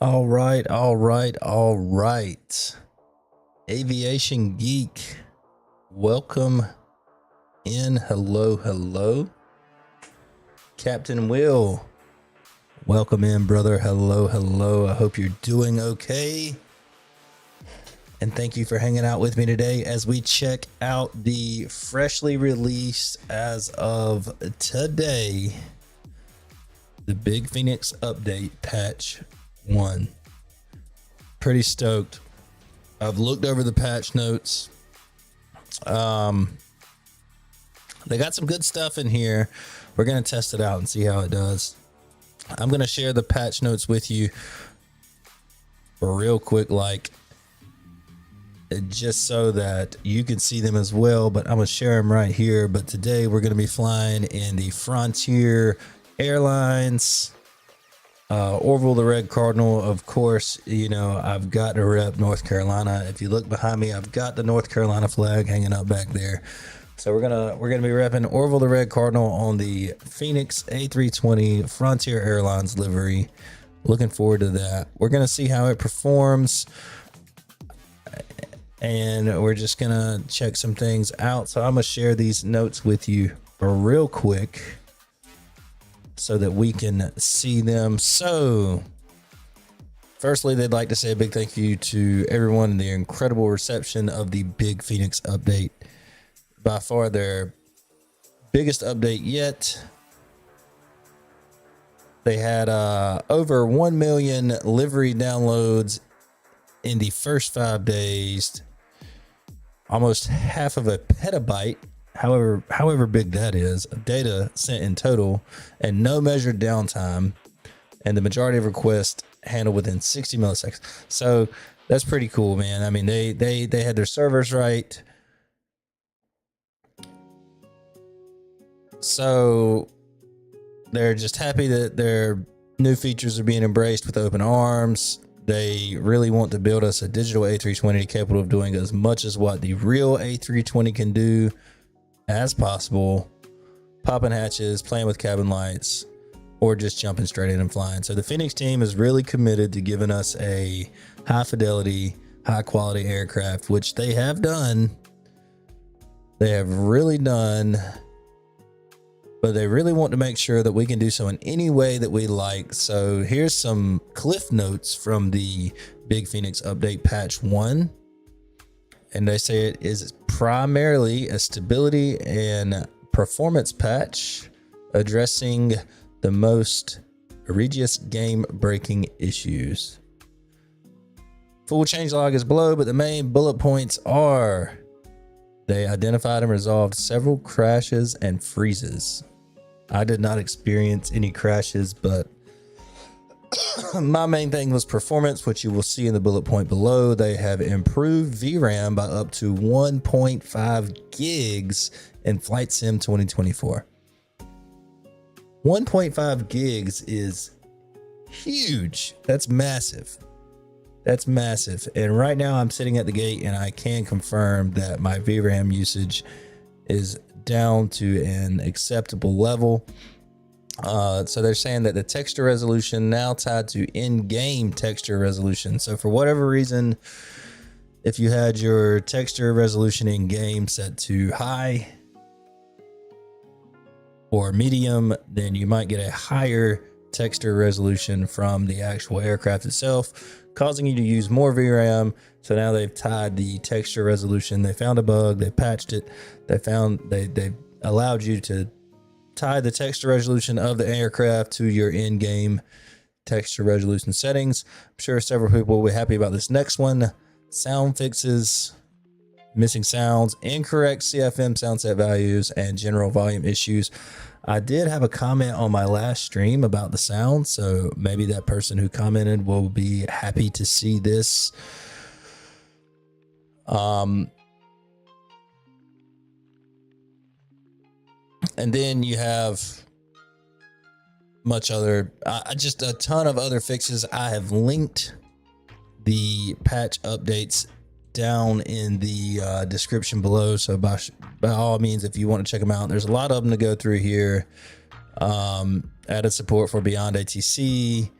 All right, all right, all right. Aviation Geek, welcome in. Hello, hello. Captain Will, welcome in, brother. Hello, hello. I hope you're doing okay. And thank you for hanging out with me today as we check out the freshly released, as of today, the Big Fenix update patch 1. Pretty stoked. I've looked over the patch notes. They got some good stuff in here. We're going to test it out and see how it does. I'm going to share the patch notes with you real quick, just so that you can see them as well, but I'm going to share them right here. But today we're going to be flying in the Frontier Airlines Orville the Red Cardinal. Of course, you know, I've got to rep North Carolina. If you look behind me, I've got the North Carolina flag hanging up back there. So we're gonna be repping Orville the Red Cardinal on the Fenix A320 Frontier Airlines livery. Looking forward to that. We're gonna see how it performs, and we're just gonna check some things out. So I'm gonna share these notes with you real quick so that we can see them. So firstly, they'd like to say a big thank you to everyone in the incredible reception of the Big Fenix update. By far their biggest update yet. They had over 1 million livery downloads in the first 5 days, almost half of a petabyte, however big that is, of data sent in total, and no measured downtime, and the majority of requests handled within 60 milliseconds. So that's pretty cool, man. I mean, they had their servers right. So they're just happy that their new features are being embraced with open arms. They really want to build us a digital A320 capable of doing as much as what the real A320 can do as possible, popping hatches, playing with cabin lights, or just jumping straight in and flying. So the Fenix team is really committed to giving us a high fidelity, high quality aircraft, which they have done. They have really done. But they really want to make sure that we can do so in any way that we like. So here's some cliff notes from the Big Fenix update patch 1. And they say it is primarily a stability and performance patch addressing the most egregious game-breaking issues. Full changelog is below, but the main bullet points are: they identified and resolved several crashes and freezes. I did not experience any crashes, but my main thing was performance, which you will see in the bullet point below. They have improved VRAM by up to 1.5 gigs in Flight Sim 2024. 1.5 gigs is huge. That's massive. That's massive. And right now I'm sitting at the gate and I can confirm that my VRAM usage is down to an acceptable level. So they're saying that the texture resolution now tied to in-game texture resolution. So for whatever reason, if you had your texture resolution in game set to high or medium, then you might get a higher texture resolution from the actual aircraft itself, causing you to use more VRAM. So now they've tied the texture resolution. They found a bug, they patched it. They allowed you to tie the texture resolution of the aircraft to your in-game texture resolution settings. I'm sure several people will be happy about this next one. Sound fixes, missing sounds, incorrect CFM soundset values, and general volume issues. I did have a comment on my last stream about the sound, so maybe that person who commented will be happy to see this. And then you have just a ton of other fixes. I have linked the patch updates down in the description below. So by all means, if you want to check them out, there's a lot of them to go through here. Added support for Beyond ATC,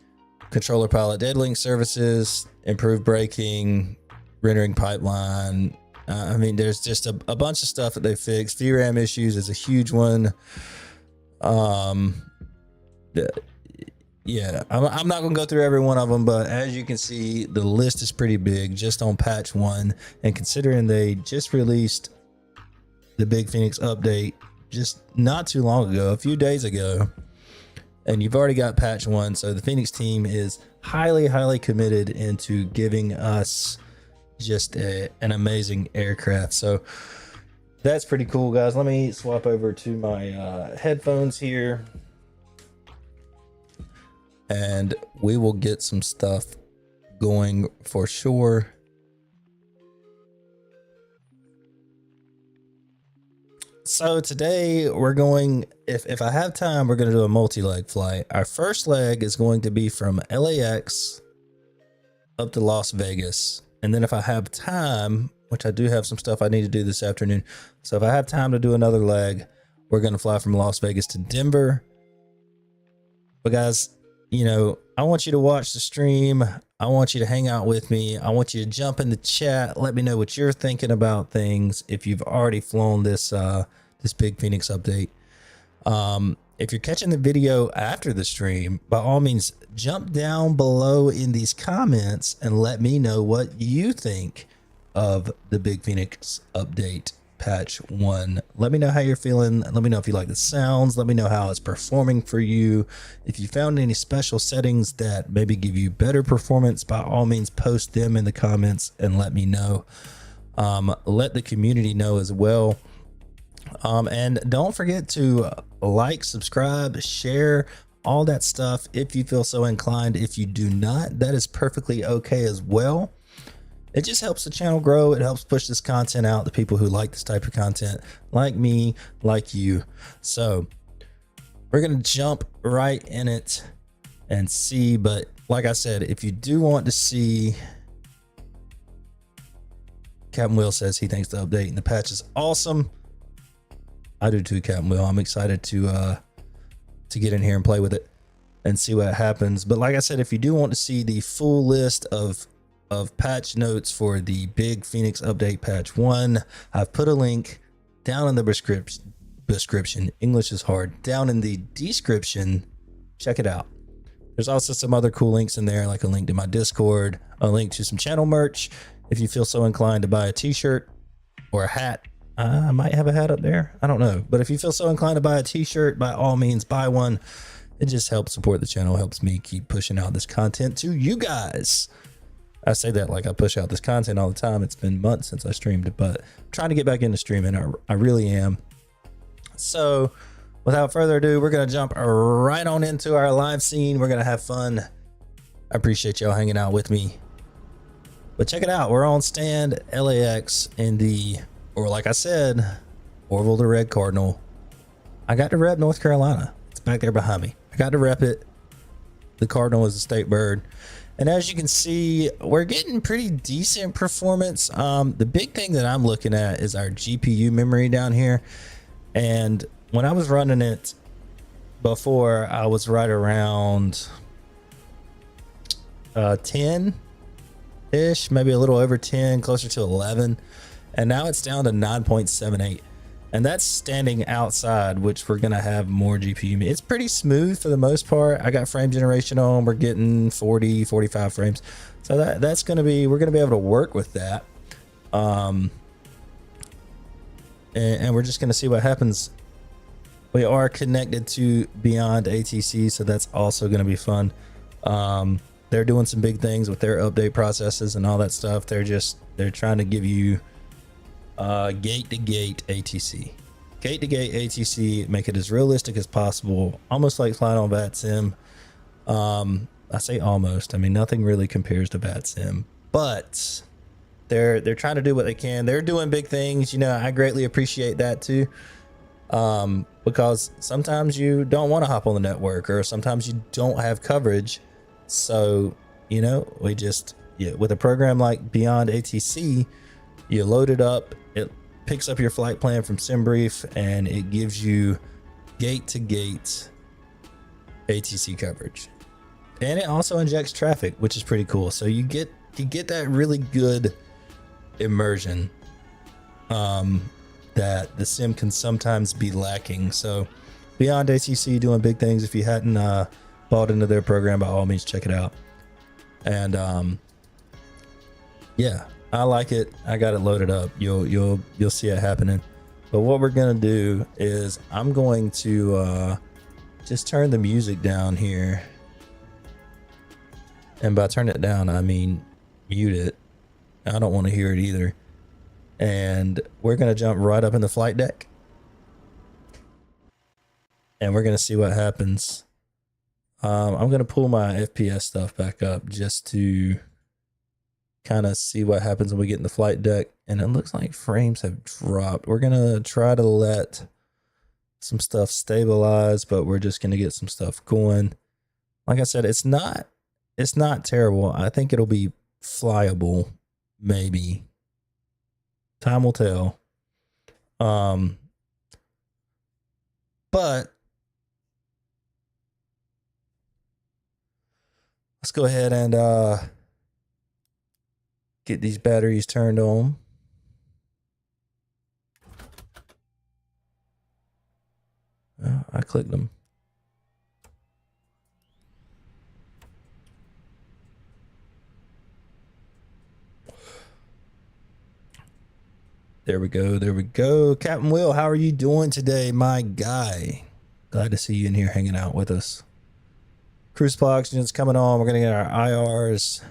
controller pilot dead link services, improved braking, rendering pipeline. I mean, there's just a bunch of stuff that they fixed. VRAM issues is a huge one. Yeah, I'm not going to go through every one of them, but as you can see, the list is pretty big just on patch 1. And considering they just released the big Fenix update just not too long ago, a few days ago, and you've already got patch 1, so the Fenix team is highly committed into giving us just an amazing aircraft. So that's pretty cool, guys. Let me swap over to my headphones here, and we will get some stuff going for sure. So today we're going, if I have time, we're going to do a multi-leg flight. Our first leg is going to be from LAX up to Las Vegas. And then if I have time, which I do have some stuff I need to do this afternoon. So if I have time to do another leg, we're going to fly from Las Vegas to Denver. But guys, you know, I want you to watch the stream. I want you to hang out with me. I want you to jump in the chat. Let me know what you're thinking about things. If you've already flown this big Fenix update. If you're catching the video after the stream, by all means, jump down below in these comments and let me know what you think of the big Fenix update patch 1. Let me know how you're feeling. Let me know if you like the sounds. Let me know how it's performing for you. If you found any special settings that maybe give you better performance, by all means post them in the comments and let me know. Let the community know as well. And don't forget to like, subscribe, share, all that stuff if you feel so inclined. If you do not, that is perfectly okay as well. It just helps the channel grow. It helps push this content out to people who like this type of content, like me, like you. So we're going to jump right in it and see. But like I said, if you do want to see, Captain Will says he thinks the update and the patch is awesome. I do too, Captain Will. I'm excited to get in here and play with it and see what happens. But like I said, if you do want to see the full list of patch notes for the big Fenix update patch 1, I've put a link down in the description. English is hard. Down in the description, check it out. There's also some other cool links in there, like a link to my Discord, a link to some channel merch. If you feel so inclined to buy a t-shirt or a hat, I might have a hat up there. I don't know. But if you feel so inclined to buy a t-shirt, by all means, buy one. It just helps support the channel, helps me keep pushing out this content to you guys. I say that like I push out this content all the time. It's been months since I streamed, but I'm trying to get back into streaming. I really am. So without further ado, we're going to jump right on into our live scene. We're going to have fun. I appreciate y'all hanging out with me. But check it out. We're on stand LAX in the, or like I said, Orville the Red Cardinal. I got to rep North Carolina. It's back there behind me. I got to rep it. The Cardinal is a state bird. And as you can see, we're getting pretty decent performance. The big thing that I'm looking at is our GPU memory down here. And when I was running it before, I was right around 10-ish, maybe a little over 10, closer to 11. And now it's down to 9.78. And that's standing outside, which we're going to have more GPU. It's pretty smooth for the most part. I got frame generation on. We're getting 40, 45 frames. So that's going to be, we're going to be able to work with that. And we're just going to see what happens. We are connected to Beyond ATC, so that's also going to be fun. They're doing some big things with their update processes and all that stuff. They're trying to give you gate-to-gate ATC. Gate-to-gate ATC, make it as realistic as possible, almost like flying on VATSIM. I say almost. I mean, nothing really compares to VATSIM, but they're trying to do what they can. They're doing big things. You know, I greatly appreciate that too, because sometimes you don't want to hop on the network, or sometimes you don't have coverage. So, you know, with a program like Beyond ATC, you load it up, it picks up your flight plan from SimBrief, and it gives you gate-to-gate ATC coverage. And it also injects traffic, which is pretty cool. So you get that really good immersion that the sim can sometimes be lacking. So Beyond ACC doing big things. If you hadn't bought into their program, by all means check it out. And yeah, I like it. I got it loaded up. You'll see it happening. But what we're gonna do is I'm going to just turn the music down here. And by turn it down, I mean mute it. I don't want to hear it either. And we're going to jump right up in the flight deck. And we're going to see what happens. I'm going to pull my FPS stuff back up just to kind of see what happens when we get in the flight deck. And it looks like frames have dropped. We're going to try to let some stuff stabilize, but we're just going to get some stuff going. Like I said, it's not terrible. I think it'll be flyable, maybe. Time will tell. But let's go ahead and get these batteries turned on. I clicked them. There we go. There we go. Captain Will, how are you doing today, my guy? Glad to see you in here hanging out with us. Cruise supply oxygen's coming on. We're going to get our IRs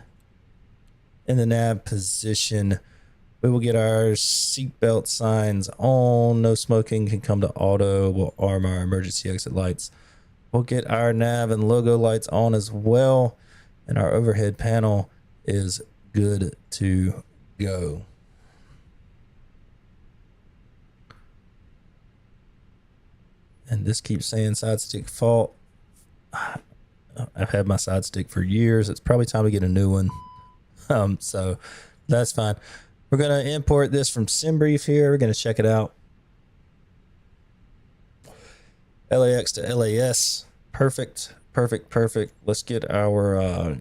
in the nav position. We will get our seatbelt signs on. No smoking can come to auto. We'll arm our emergency exit lights. We'll get our nav and logo lights on as well. And our overhead panel is good to go. And this keeps saying side stick fault. I've had my side stick for years. It's probably time to get a new one. So that's fine. We're going to import this from SimBrief here. We're going to check it out. LAX to LAS. Perfect. Perfect. Perfect. Let's get our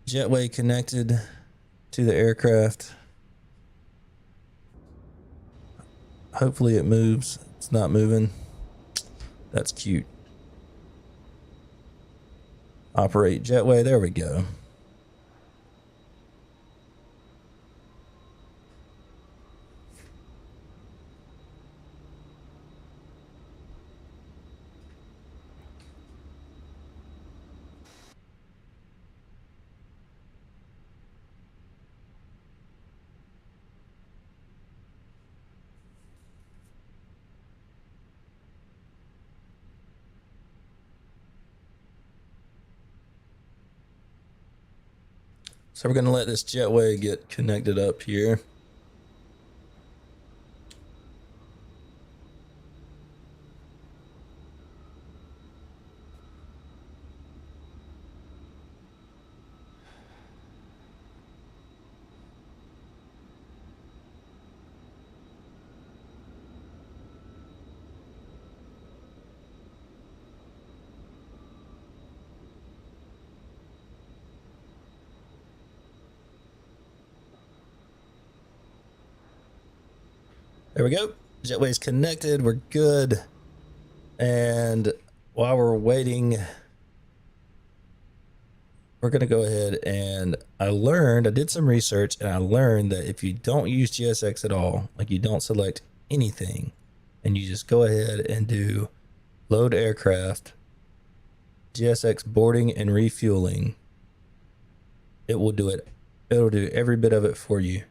jetway connected to the aircraft. Hopefully it moves. It's not moving. That's cute. Operate jetway. There we go. So we're going to let this jetway get connected up here. There we go. Jetway's connected. We're good. And while we're waiting, we're going to go ahead and I did some research and I learned that if you don't use GSX at all, like you don't select anything and you just go ahead and do load aircraft, GSX boarding and refueling, it will do it. It'll do every bit of it for you.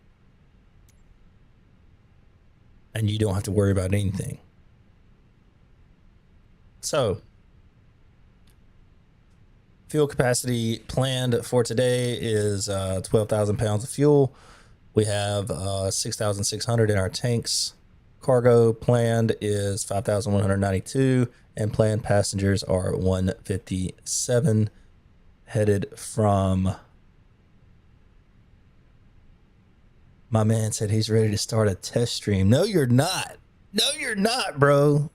And you don't have to worry about anything. So, fuel capacity planned for today is 12,000 pounds of fuel. We have 6,600 in our tanks. Cargo planned is 5,192, and planned passengers are 157, headed from... My man said he's ready to start a test stream. No, you're not. No, you're not, bro.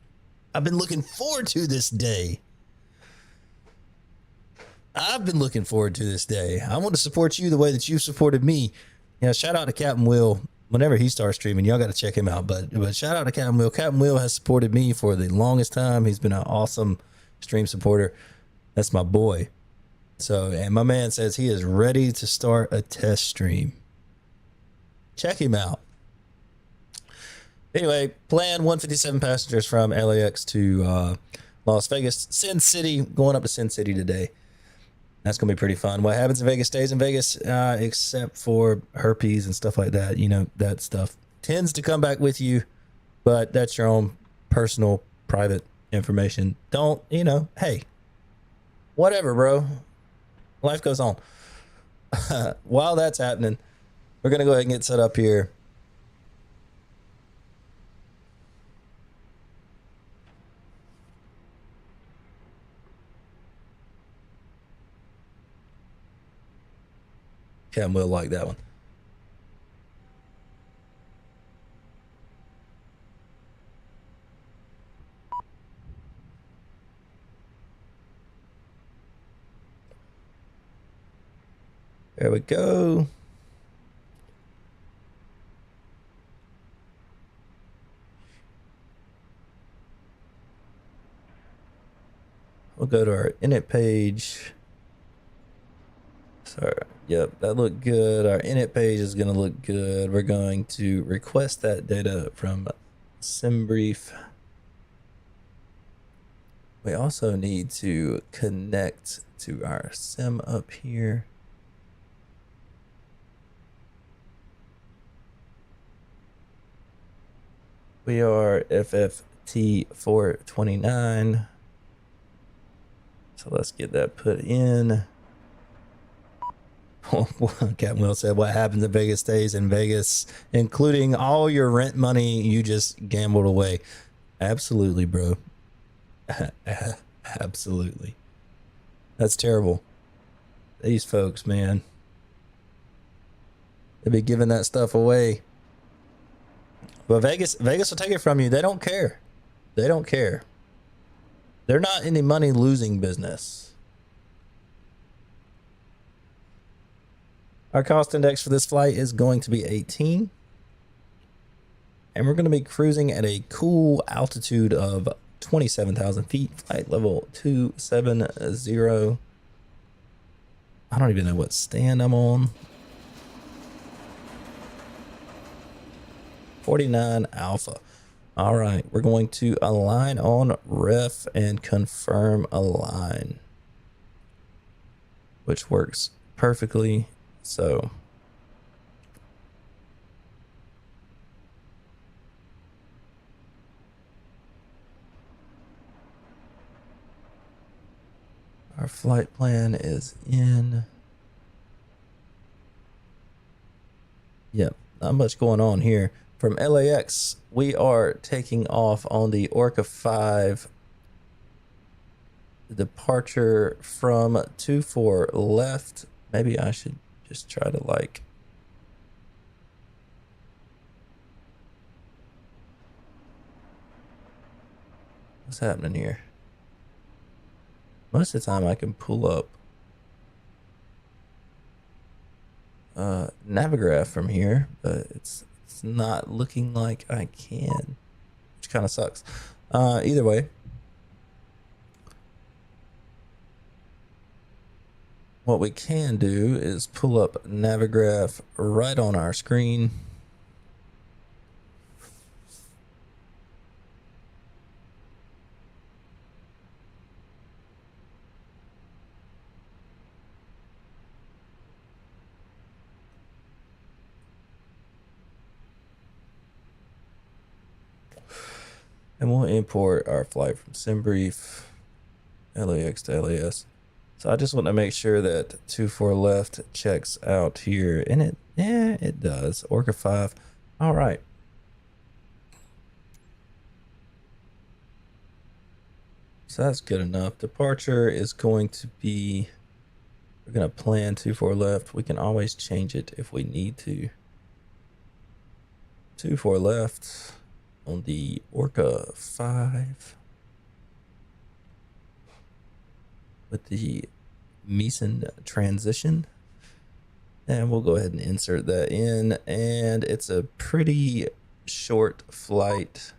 I've been looking forward to this day. I've been looking forward to this day. I want to support you the way that you've supported me. You know, shout out to Captain Will. Whenever he starts streaming, y'all got to check him out. But shout out to Captain Will. Captain Will has supported me for the longest time. He's been an awesome stream supporter. That's my boy. So, and my man says he is ready to start a test stream. Check him out. Anyway, plan 157 passengers from LAX to Las Vegas. Sin City, going up to Sin City today. That's going to be pretty fun. What happens in Vegas stays in Vegas, except for herpes and stuff like that. You know, that stuff tends to come back with you, but that's your own personal, private information. Don't, you know, hey, whatever, bro. Life goes on. While that's happening, we're going to go ahead and get set up here. Cam will like that one. There we go. We'll go to our init page. So, yep, that looked good. Our init page is going to look good. We're going to request that data from SimBrief. We also need to connect to our sim up here. We are FFT 429. So let's get that put in. Captain Will said, what happens in Vegas stays in Vegas, including all your rent money you just gambled away. Absolutely, bro. Absolutely. That's terrible. These folks, man. They be giving that stuff away. But Vegas will take it from you. They don't care. They don't care. They're not in the money losing business. Our cost index for this flight is going to be 18. And we're going to be cruising at a cool altitude of 27,000 feet. Flight level 270. I don't even know what stand I'm on. 49 Alpha. All right, we're going to align on ref and confirm align, which works perfectly. So our flight plan is in. Yep, not much going on here. From LAX, we are taking off on the Orca 5 departure from 24 left. Maybe I should just try to like what's happening here? Most of the time I can pull up Navigraph from here, but it's not looking like I can, which kind of sucks. Either way, what we can do is pull up Navigraph right on our screen. And we'll import our flight from SimBrief, LAX to LAS. So I just want to make sure that 24 left checks out here. And it does. Orca 5. All right. So that's good enough. Departure is going to be, we're going to plan 24 left. We can always change it if we need to. 24 left. On the Orca 5 with the Meson transition. And we'll go ahead and insert that in. And it's a pretty short flight.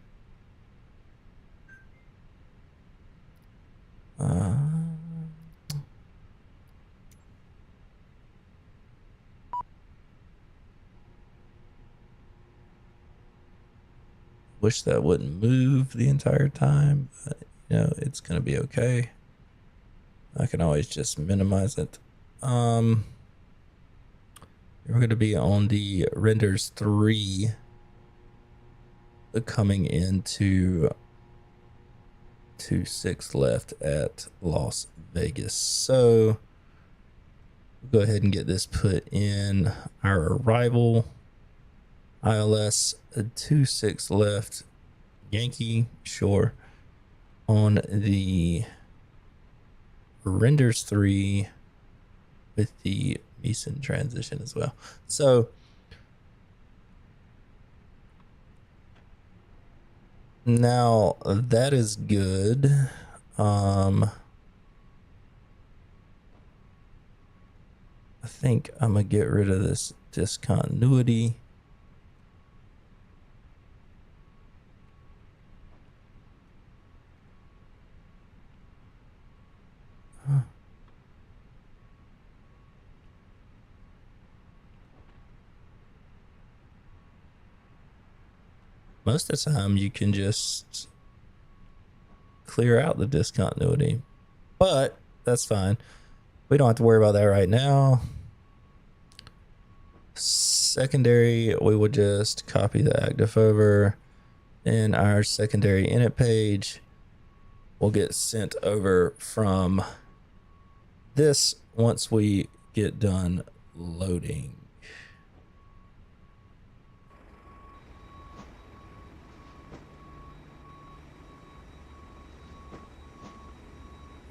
Wish that wouldn't move the entire time, but you know, it's gonna be okay. I can always just minimize it. We're gonna be on the renders 3 coming into 26 left at Las Vegas. So we'll go ahead and get this put in our arrival. ILS 26 left Yankee Shore on the renders 3 with the Meson transition as well. So now that is good. I think I'm gonna get rid of this discontinuity. Most of the time you can just clear out the discontinuity, but that's fine. We don't have to worry about that right now. Secondary, we will just copy the active over, and our secondary init page will get sent over from this once we get done loading.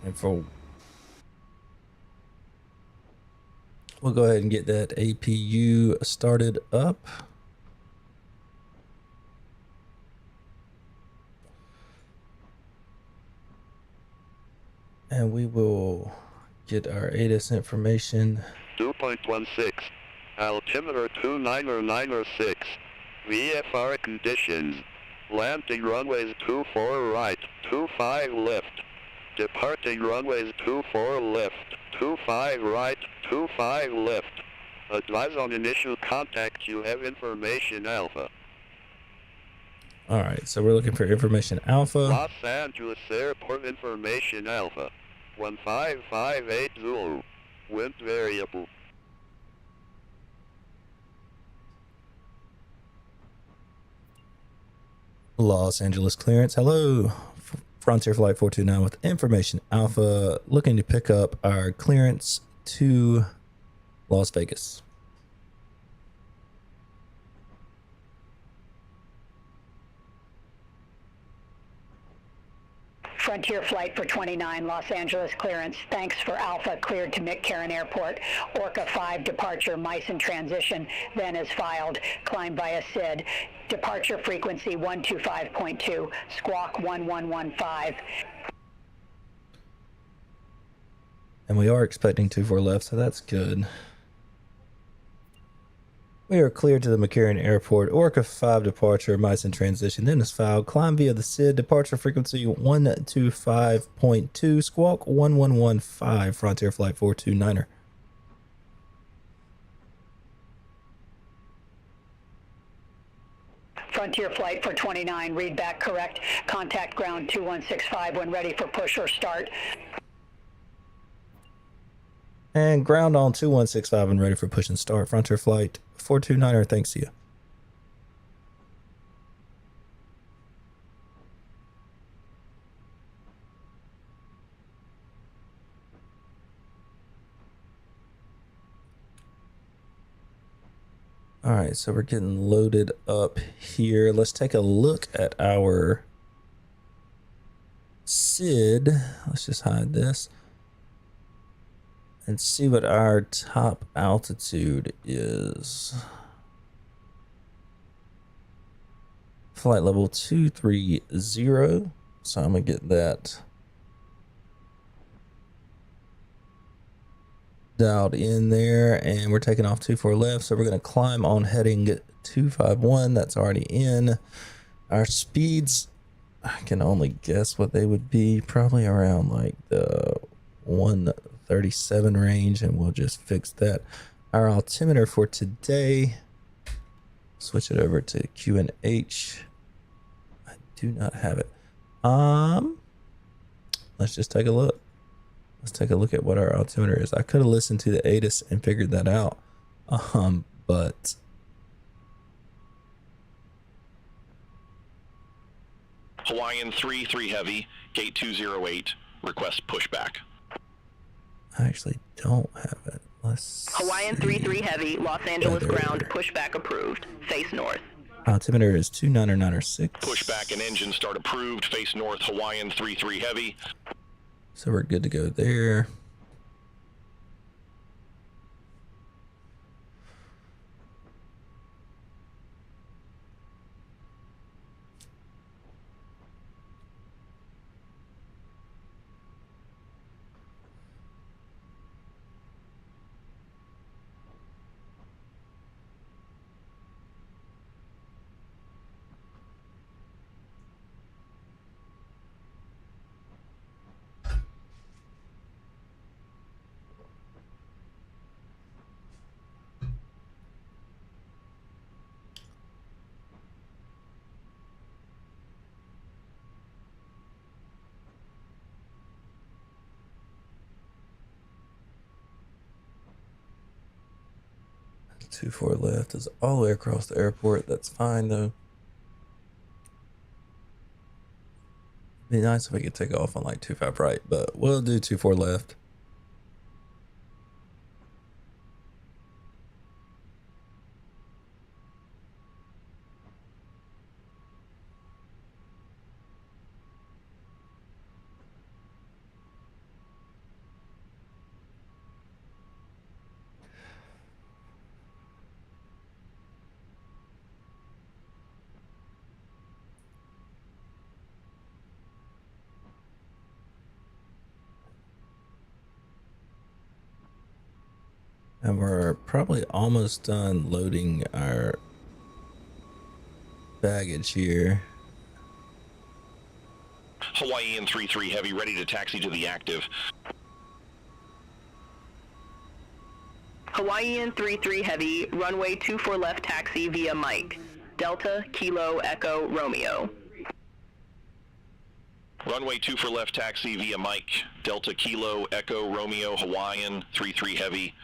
And we'll go ahead and get that APU started up. And we will get our ATIS information. 2.16, altimeter 29906, VFR conditions, landing runways 24 right, 25 left, departing runways 24 left, 25 right, 25 left. Advise on initial contact, you have information alpha. All right, so we're looking for information alpha. Los Angeles Airport information alpha, 15580, wind variable. Los Angeles clearance. Hello, Frontier Flight 429 with information alpha, looking to pick up our clearance to Las Vegas. Frontier Flight for 29, Los Angeles clearance. Thanks for Alpha, cleared to McCarran Airport. Orca 5 departure, Meson transition, then is filed. Climb via SID. Departure frequency 125.2, squawk 1115. And we are expecting 24 left, so that's good. We are cleared to the McCarran Airport. Orca 5 departure, Meson transition, then is filed. Climb via the SID. Departure frequency 125.2, squawk 1115. Frontier Flight 429er. Frontier Flight for 29, read back correct. Contact ground 2165 when ready for push or start. And ground on 2165 and ready for push and start. Frontier Flight 429er, thanks to you. All right, so we're getting loaded up here. Let's take a look at our SID. Let's just hide this and see what our top altitude is. Flight level 230. So I'm gonna get that dialed in there, and we're taking off 24 left. So we're going to climb on heading 251. That's already in. Our speeds, I can only guess what they would be, probably around like the 137 range, and we'll just fix that. Our altimeter for today, switch it over to QNH. I do not have it. Let's just take a look. Let's take a look at what our altimeter is. I could have listened to the ATIS and figured that out. But Hawaiian 3-3 heavy, gate 208, request pushback. I actually don't have it. Let's Hawaiian 3-3 heavy, Los Angeles ground, pushback approved, face north. Altimeter is 29906. Pushback and engine start approved, face north, Hawaiian 3-3 heavy. So we're good to go there. Two four left is all the way across the airport. That's fine though. It'd be nice if we could take off on like 25 right, but we'll do 24 left. And we're probably almost done loading our baggage here. Hawaiian 3-3 heavy, ready to taxi to the active. Hawaiian 3-3 heavy, runway 24 left taxi via Mike. Delta, Kilo, Echo, Romeo. Runway 24 left taxi via Mike. Delta, Kilo, Echo, Romeo, Hawaiian 3-3 heavy.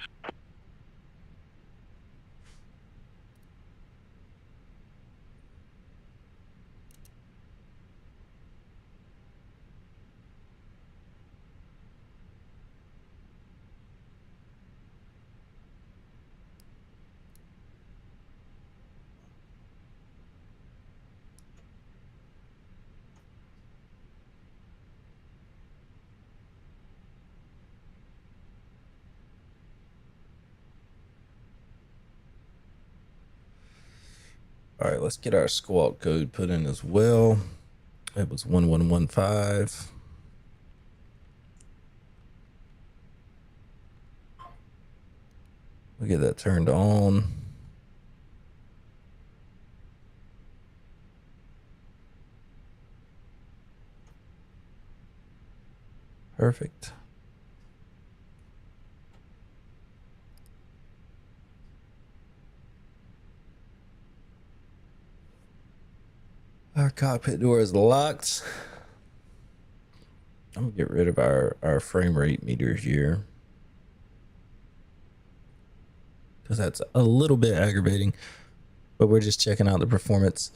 All right, let's get our squawk code put in as well. It was 1115. We'll get that turned on. Perfect. Our cockpit door is locked. I'm gonna get rid of our frame rate meters here, because that's a little bit aggravating, but we're just checking out the performance.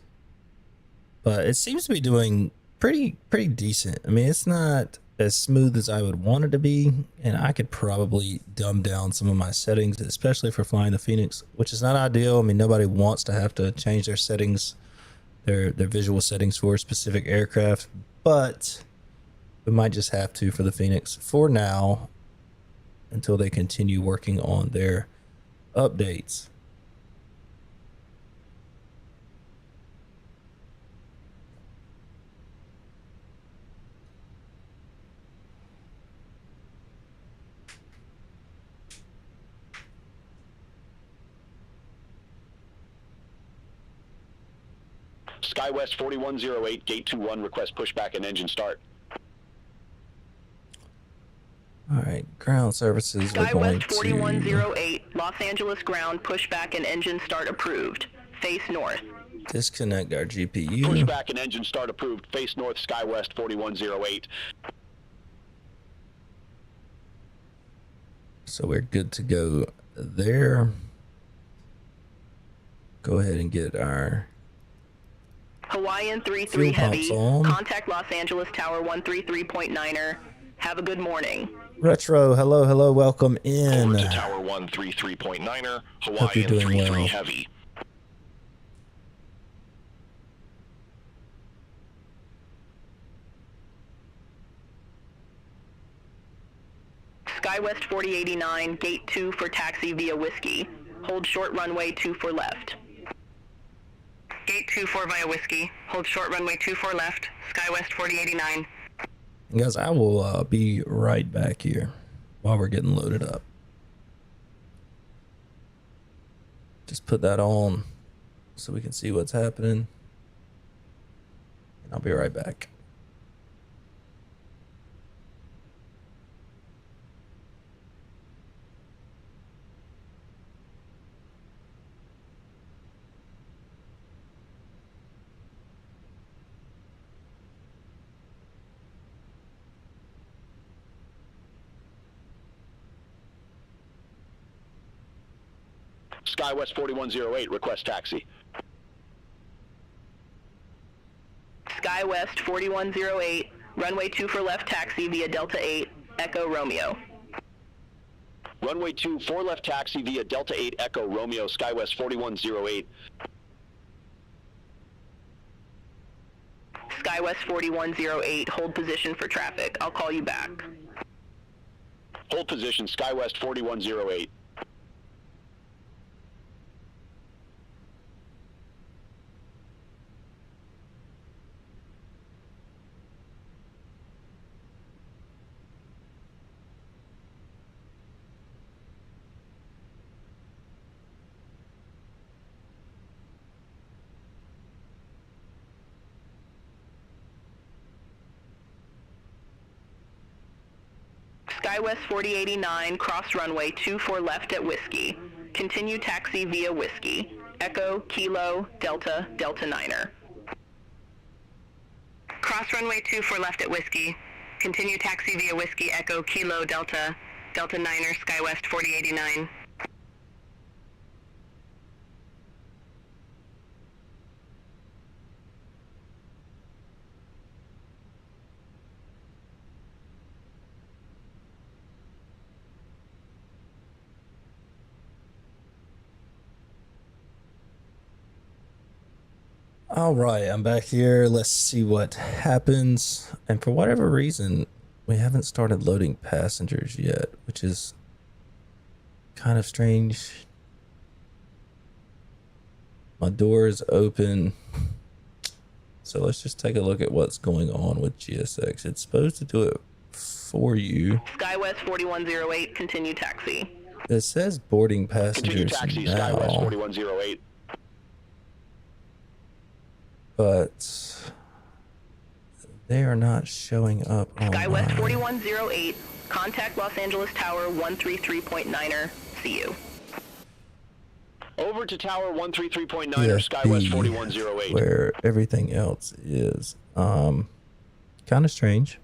But it seems to be doing pretty decent. I mean, it's not as smooth as I would want it to be, and I could probably dumb down some of my settings, especially for flying the Fenix, which is not ideal. I mean, nobody wants to have to change their settings, their visual settings for a specific aircraft, but we might just have to for the Fenix for now until they continue working on their updates. SkyWest 4108, gate 21, request pushback and engine start. All right, ground services. We're going SkyWest to 4108, Los Angeles ground, pushback and engine start approved. Face north. disconnect our GPU. Pushback and engine start approved. Face north, SkyWest 4108. So we're good to go there. Go ahead and get our Hawaiian 33 fuel Heavy. pumps on. Contact Los Angeles Tower 133.9er. Have a good morning. Retro. Hello, hello, welcome in. Over to Tower 133.9er, Hope you're Hawaiian doing 33 well. Heavy. SkyWest 4089, gate 2 for taxi via Whiskey. Hold short runway 24 left. Gate 24 via Whiskey. Hold short runway 24 left. SkyWest 4089. Guys, I will be right back here while we're getting loaded up. Just put that on so we can see what's happening. And I'll be right back. SkyWest 4108, request taxi. SkyWest 4108, runway 2 for left taxi via Delta 8, Echo Romeo. Runway 2, 4 left taxi via Delta 8 Echo Romeo, SkyWest 4108. SkyWest 4108, hold position for traffic. I'll call you back. Hold position, SkyWest 4108. SkyWest 4089, cross runway 24 left at Whiskey. Continue taxi via Whiskey. Echo, Kilo, Delta, Delta 9er. Cross runway 24 left at Whiskey. Continue taxi via Whiskey, Echo, Kilo, Delta, Delta 9er, SkyWest 4089. All right, I'm back here. Let's see what happens. And for whatever reason, we haven't started loading passengers yet, which is kind of strange. My door is open. So let's just take a look at what's going on with GSX. It's supposed to do it for you. SkyWest 4108, continue taxi. It says boarding Continue passengers taxi, now, SkyWest 4108. but they are not showing up on SkyWest mine. 4108, contact Los Angeles Tower 133.9er. See you. Over to Tower 133.9er, EFB, SkyWest 4108. where everything else is. Kind of strange.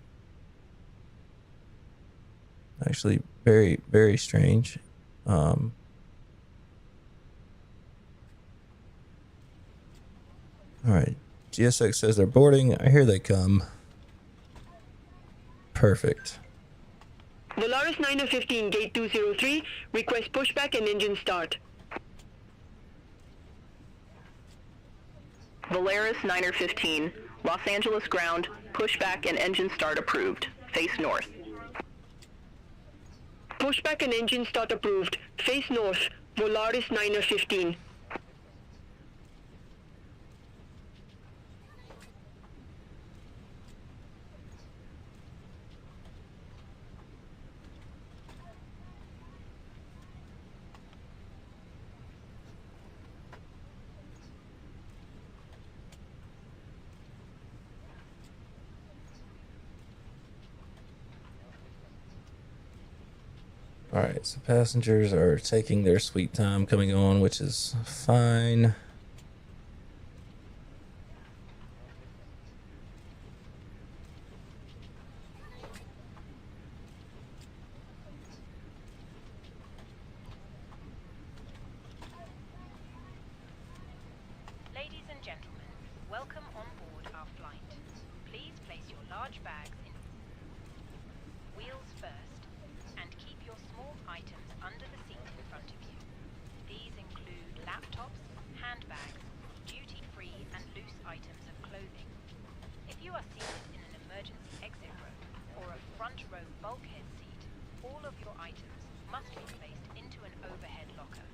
Actually, very, very strange. All right, GSX says they're boarding. Here they come. Perfect. Volaris 915, gate 203, request pushback and engine start. Volaris 915, Los Angeles ground, pushback and engine start approved. Face north. Pushback and engine start approved. Face north, Volaris 915. All right, so passengers are taking their sweet time coming on, which is fine. Ladies and gentlemen, welcome on board our flight. Please place your large bags in wheels first and keep your small items under the seat in front of you. These include laptops, handbags, duty-free and loose items of clothing. If you are seated in an emergency exit row or a front row bulkhead seat, all of your items must be placed into an overhead locker.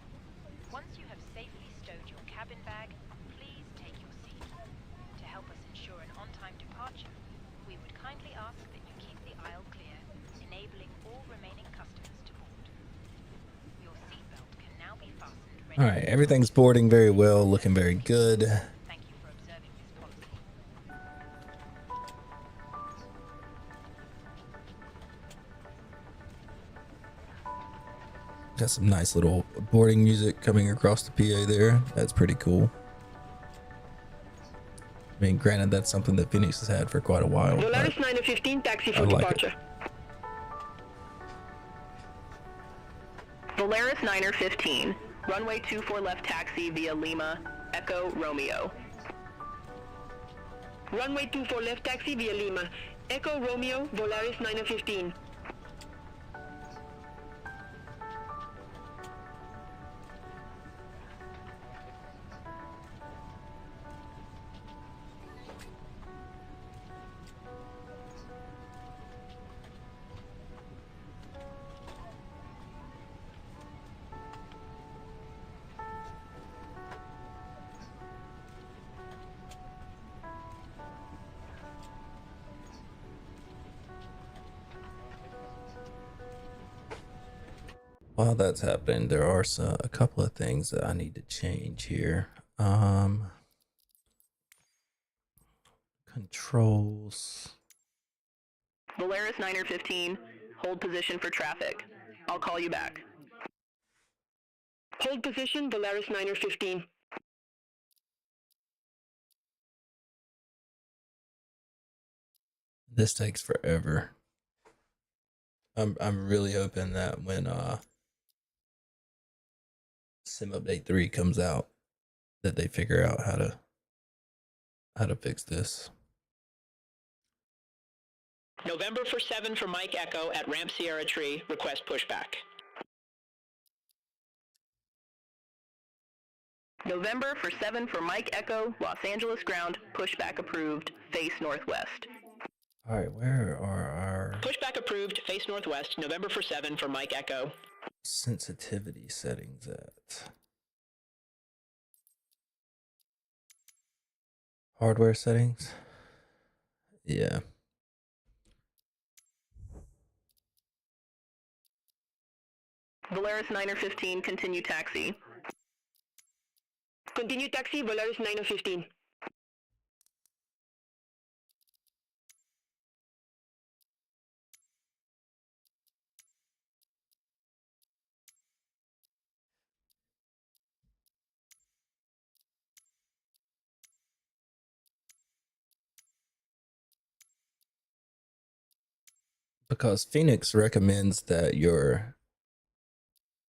Once you have safely stowed your cabin bag, please take your seat. To help us ensure an on-time departure, we would kindly ask that you keep the aisle clear, enabling all remaining customers to board. Your seatbelt can now be fastened ready. All right, everything's boarding very well, looking very good. Thank you for observing this policy. Got some nice little boarding music coming across the PA there. That's pretty cool. I mean, granted, that's something that Phoenix has had for quite a while. Volaris 915, taxi for like departure. Volaris 915, runway 24 left taxi via Lima, Echo Romeo. Runway 24 left taxi via Lima. Echo Romeo, Volaris 915. While that's happening, there are a couple of things that I need to change here. Controls. Volaris 915, hold position for traffic. I'll call you back. Hold position, Volaris 915. This takes forever. I'm really hoping that when Sim Update 3 comes out, that they figure out how to fix this. November for 7 for Mike Echo at Ramp Sierra Tree, request pushback. November for 7 for Mike Echo, Los Angeles ground, pushback approved, face northwest. All right, where are our Pushback approved, face northwest, November for 7 for Mike Echo. sensitivity settings at? Hardware settings? Yeah. Volaris 915, continue taxi. Continue taxi, Volaris 915. Because Fenix recommends that your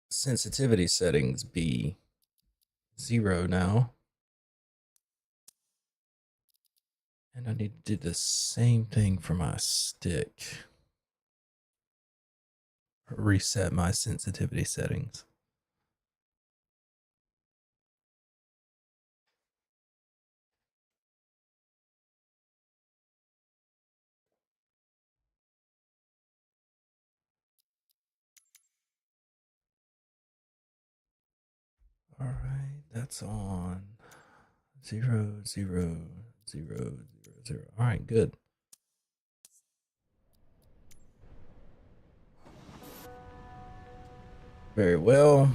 sensitivity settings be 0 now. And I need to do the same thing for my stick. Reset my sensitivity settings. All right, that's on 0, 0, 0, 0, 0. All right, good. Very well.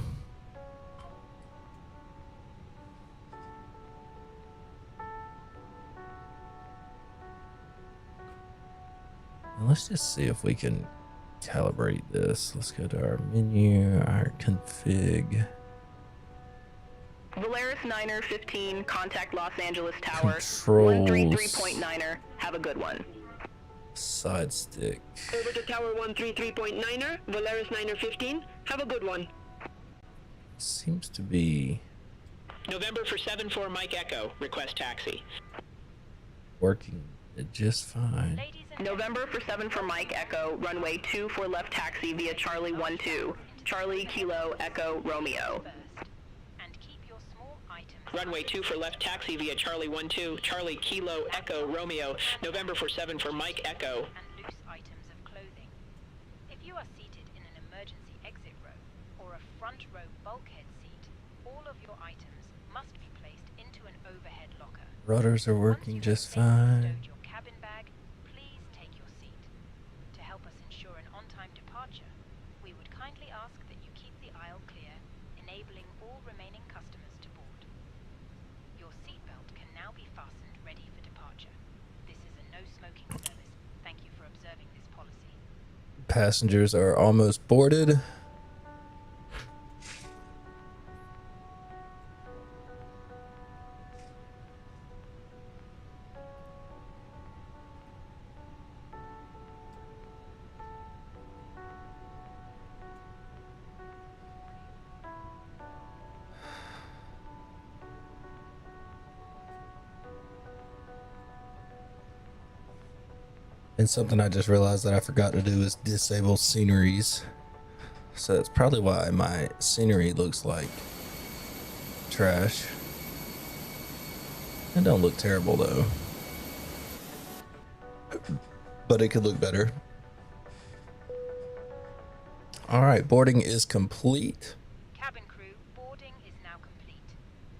And let's just see if we can calibrate this. Let's go to our menu, our config. Volaris 9er 15, contact Los Angeles Tower. Controls. 133.9er, have a good one. Side stick. Over to Tower 133.9er, Volaris 9er 15. Have a good one. Seems to be November for 74 Mike Echo, request taxi. working just fine. Ladies and November for 7 for Mike Echo, runway 24 left taxi via Charlie 12. Charlie Kilo Echo Romeo. first, and keep your small items. Runway 2 for left taxi via Charlie 12, Charlie Kilo Echo Romeo, November for 7 for Mike Echo. And loose items of clothing. If you are seated in an emergency exit row or a front row bulkhead seat, all of your items must be placed into an overhead locker. Rudders are Once working you just have safely fine. stowed your cabin bag, please take your seat. To help us ensure an on-time departure, we would kindly ask that you keep the aisle clear, enabling all remaining customers to board. Your seatbelt can now be fastened ready for departure. This is a no-smoking service. Thank you for observing this policy. Passengers are almost boarded. And something I just realized that I forgot to do is disable sceneries. So that's probably why my scenery looks like trash. It don't look terrible though. But it could look better. All right, boarding is complete. Cabin crew, boarding is now complete.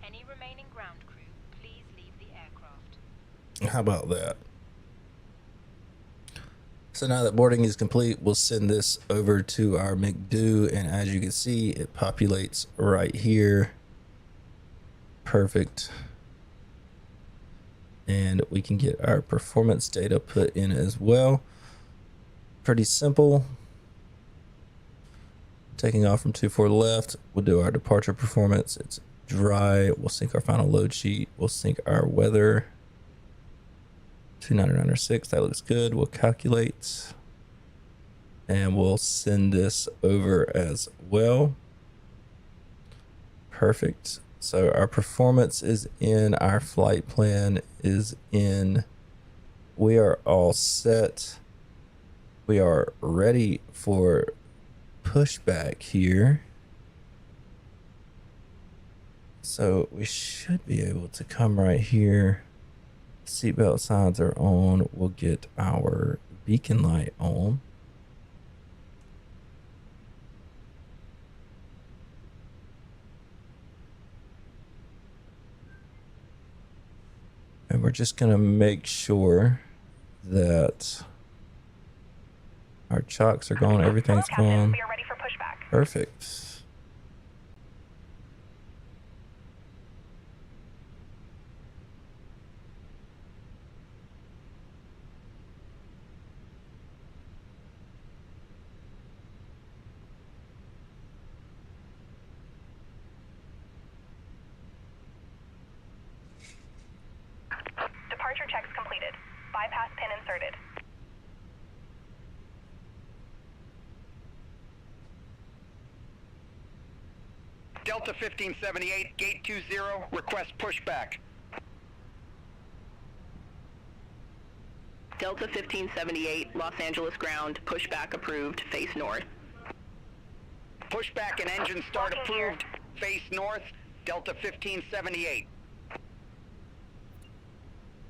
Any remaining ground crew, please leave the aircraft. How about that? So now that boarding is complete, we'll send this over to our McDo, and as you can see, it populates right here. Perfect. And we can get our performance data put in as well. Pretty simple. Taking off from 24 left, we'll do our departure performance. It's dry. We'll sync our final load sheet. We'll sync our weather. 29906, that looks good. We'll calculate and we'll send this over as well. Perfect. So our performance is in, our flight plan is in. We are all set. We are ready for pushback here. So we should be able to come right here. Seatbelt signs are on. We'll get our beacon light on. And we're just going to make sure that our chocks are gone. Everything's gone. We are ready for pushback. Perfect. Departure checks completed. Bypass pin inserted. Delta 1578, gate 20, request pushback. Delta 1578, Los Angeles ground, pushback approved, face north. Pushback and engine start approved, face north, Delta 1578.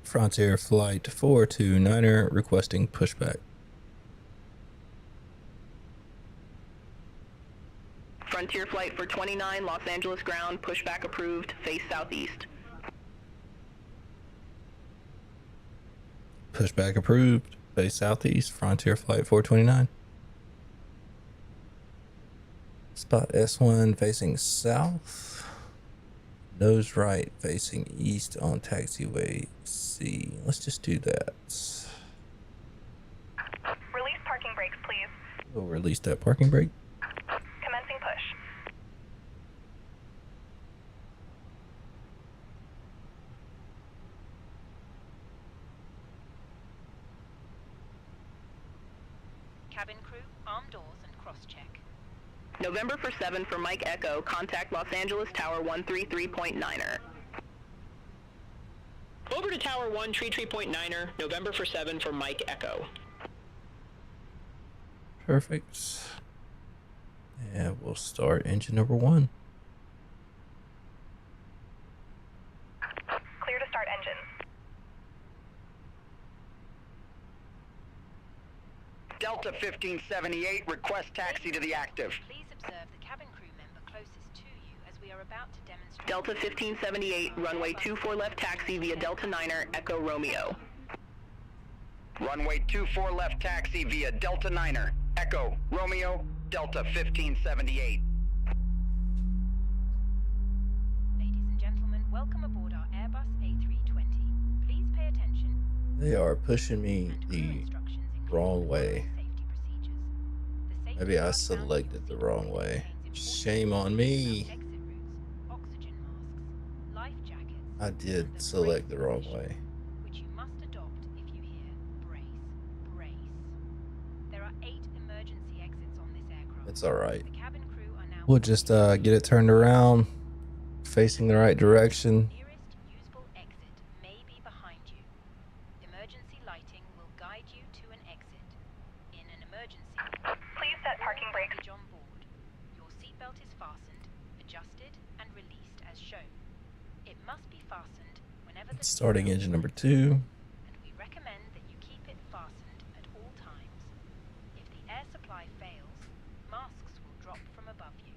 Frontier Flight 429er requesting pushback. Frontier flight for 29, Los Angeles ground, pushback approved, face southeast. Pushback approved. Face southeast. Frontier Flight 429. Spot S1 facing south. Nose right facing east on taxiway C. Let's just do that. Release parking brakes, please. We'll release that parking brake. Commencing push. Cabin crew, arm doors and cross-check. November for 7 for Mike Echo, contact Los Angeles Tower 133.9er. Over to Tower 1, 33.9er, November for 7 for Mike Echo. Perfect. And we'll start engine number 1. Clear to start engine. Delta 1578, request taxi to the active. Please observe the cabin crew member closest to you as we are about to demonstrate. Delta 1578, runway 24 left taxi via Delta 9er, Echo Romeo. Runway 24 left taxi via Delta 9er, Echo Romeo, Delta 1578. Ladies and gentlemen, welcome aboard our Airbus A320. Please pay attention. They are pushing me And crew the instructions include wrong the way. following safety procedures. The safety Maybe I guard mounting selected the your wrong seatbelt way. contains Shame on important me. exit routes, oxygen masks, life jackets, I and did the select the brace wrong position, way. which you must adopt if you hear brace, brace. There are 8 emergency exits on this aircraft. It's alright. The cabin crew are now We'll just get it turned around, facing the right direction. nearest usable exit may be behind you. Emergency lighting will guide you to an exit. In an emergency, Please set parking brake. baggage on board. Your seatbelt is fastened, adjusted, and released as shown. It must be fastened whenever the Starting seatbelt engine number is 2. and we recommend that you keep it fastened at all times. If the air supply fails, masks will drop from above you.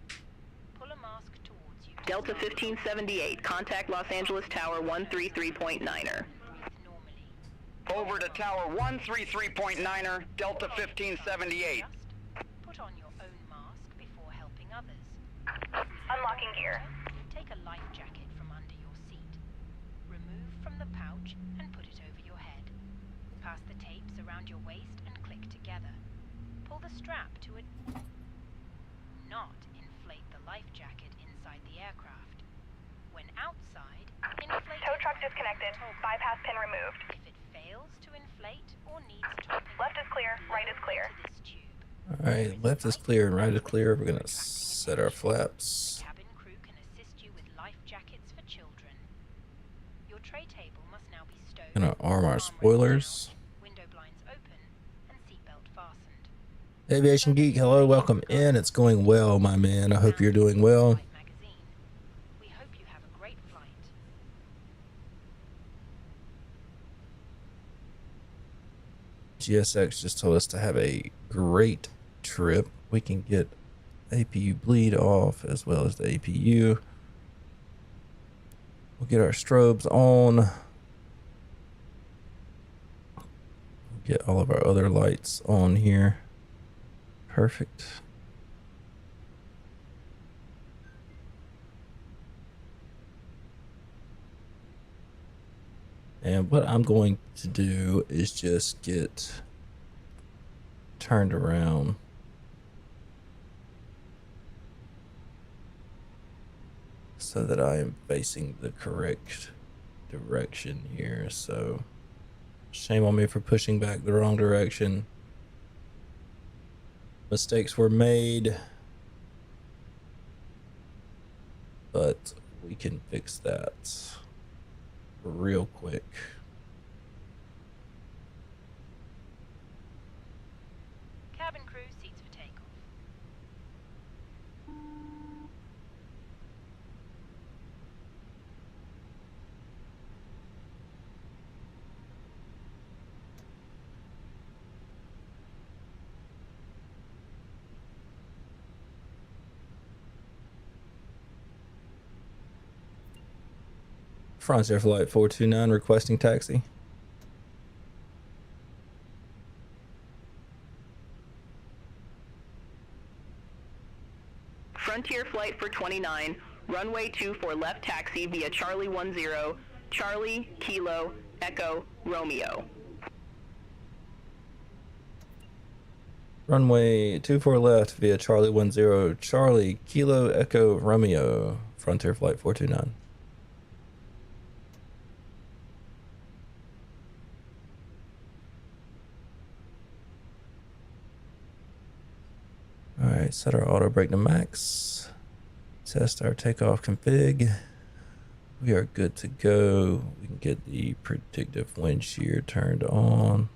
Pull a mask towards you. to Delta start. 1578, contact Los Angeles Tower 133.9er. Breathe normally. Over to Tower 133.9er, Delta 1578. Just put on your own mask before helping others. Unlocking gear. Take a life jacket from under your seat. Remove from the pouch and put it over your head. Pass the tapes around your waist and click together. Pull the strap to it. Not inflate the life jacket inside the aircraft. When outside, inflate Tow it truck by the disconnected. toggle. Bypass pin removed. If it fails to inflate or needs topping, Left is clear, right is clear. to this tube. Alright, left is clear and right is clear. We're gonna set our flaps. Cabin crew can assist you with life jackets for children. Your tray table must now be stowed. Gonna arm our arm rails spoilers. down, window blinds open, and seatbelt fastened. Aviation Geek, hello, welcome in. It's going well, my man. I hope you're doing well. Flight magazine. We hope you have a great flight. GSX just told us to have a great trip. We can get APU bleed off as well as the APU. We'll get our strobes on. We'll get all of our other lights on here. Perfect. And what I'm going to do is just get turned around. So that I am facing the correct direction here. So shame on me for pushing back the wrong direction. Mistakes were made, but we can fix that real quick. Cabin crew seats for takeoff. Frontier Flight 429 requesting taxi. Frontier Flight for 29, runway 24 left taxi via Charlie 10, Charlie, Kilo, Echo, Romeo. Runway 24 left via Charlie 10, Charlie Kilo Echo Romeo, Frontier Flight 429. All right, set our auto brake to max. Test our takeoff config. We are good to go. We can get the predictive wind shear turned on.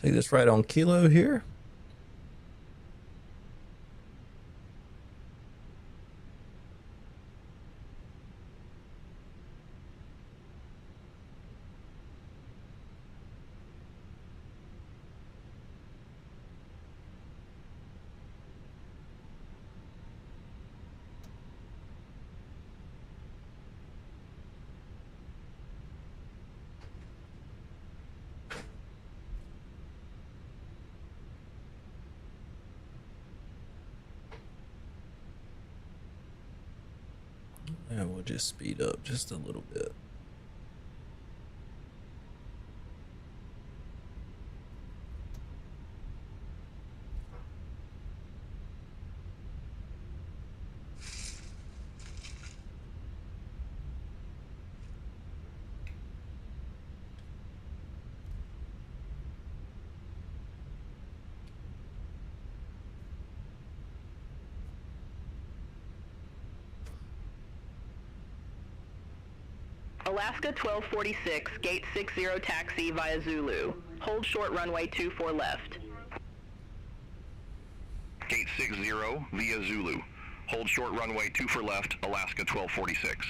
Take this right on Kilo here. And we'll just speed up just a little bit. Alaska 1246, gate 60 taxi via Zulu. Hold short runway 24 left. Gate 60 via Zulu. Hold short runway 24 left, Alaska 1246.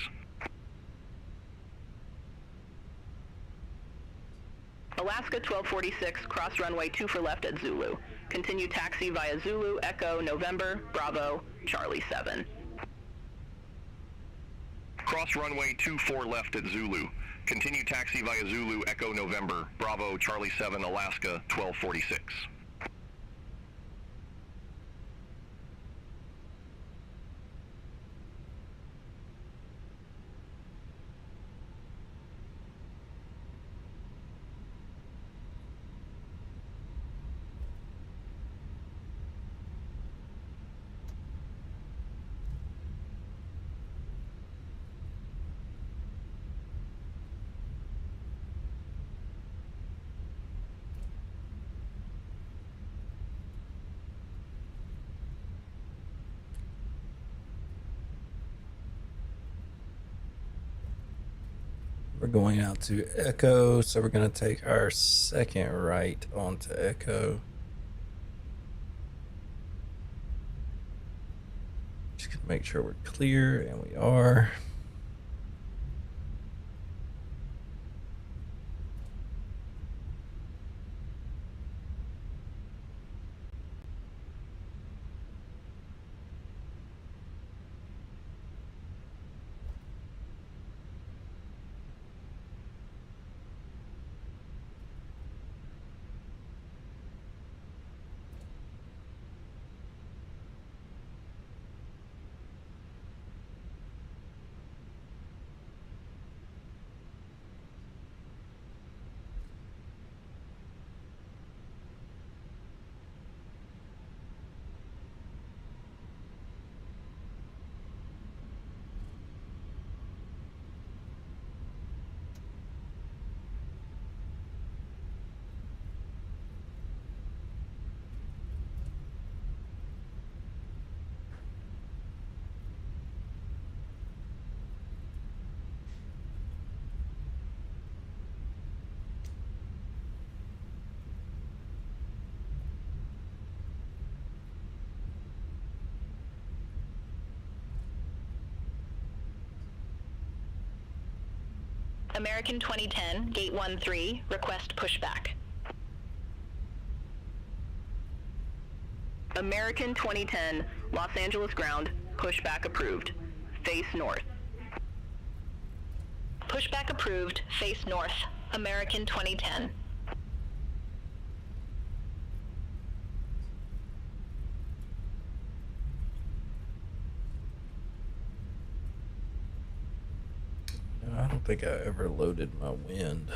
Alaska 1246, cross runway 24 left at Zulu. Continue taxi via Zulu, Echo, November, Bravo, Charlie 7. Cross runway 24 left at Zulu. Continue taxi via Zulu, Echo November, Bravo, Charlie 7, Alaska 1246. We're going out to Echo, so we're going to take our second right onto Echo. Just gonna make sure we're clear, and we are. American 2010, gate 13, request pushback. American 2010, Los Angeles ground, pushback approved. Face north. Pushback approved, face north. American 2010. I don't think I ever loaded my wind.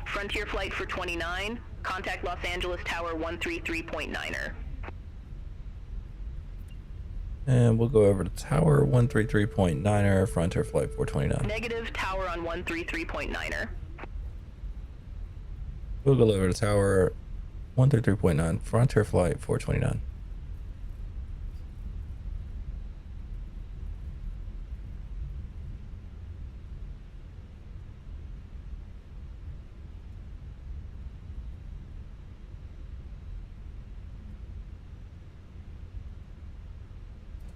Frontier flight for 29, contact Los Angeles Tower 133.9er. And we'll go over to Tower 133.9er, Frontier Flight 429. Negative, tower on 133.9er. We'll go over to Tower 133.9, Frontier Flight 429.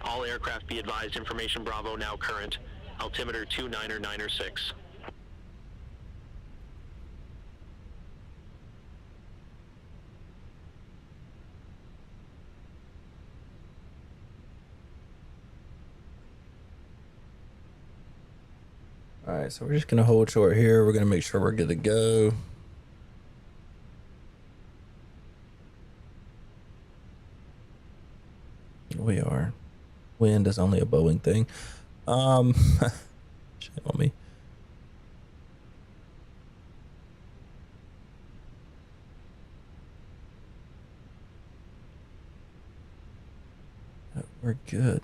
All aircraft be advised, information Bravo now current. Altimeter 299er6. All right, so we're just gonna hold short here. We're gonna make sure we're good to go. We are. Wind is only a Boeing thing. Shame on me. We're good.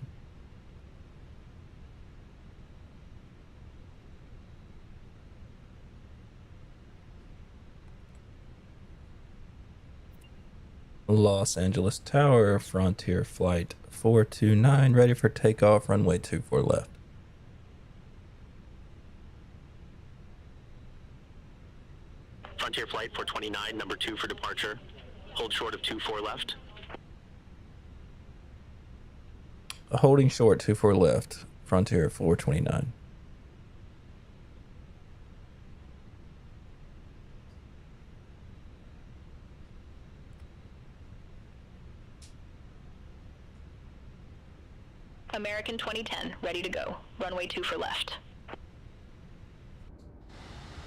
Los Angeles Tower, Frontier Flight 429, ready for takeoff, runway 24 left. Frontier Flight 429, number 2 for departure. Hold short of 24 left. Holding short 24 left, Frontier 429. American 2010, ready to go. Runway 2 for left.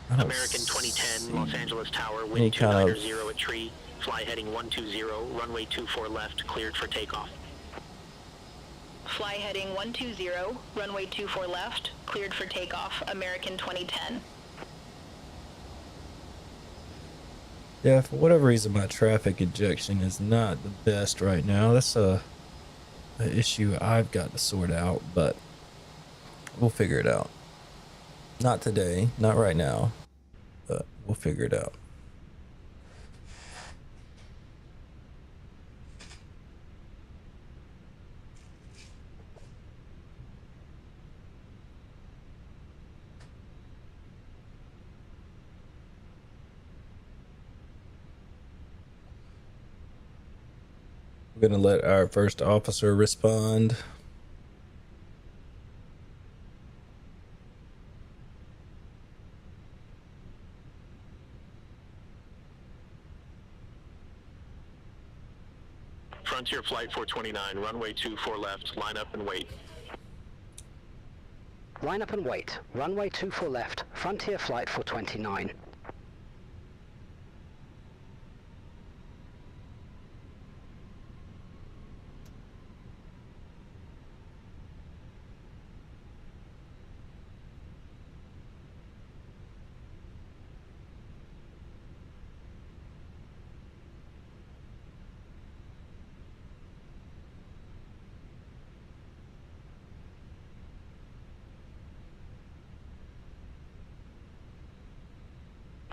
American 2010, Los Angeles Tower, wind 290 at tree. Fly heading 120, runway 24 left, cleared for takeoff. Fly heading 120, runway 24 left, cleared for takeoff. American 2010. Yeah, for whatever reason, my traffic injection is not the best right now. That's an issue I've got to sort out, but we'll figure it out. Not today, not right now, but we'll figure it out. We're going to let our first officer respond. Frontier Flight 429, runway 24 left, line up and wait. Line up and wait. Runway 24 left, Frontier Flight 429.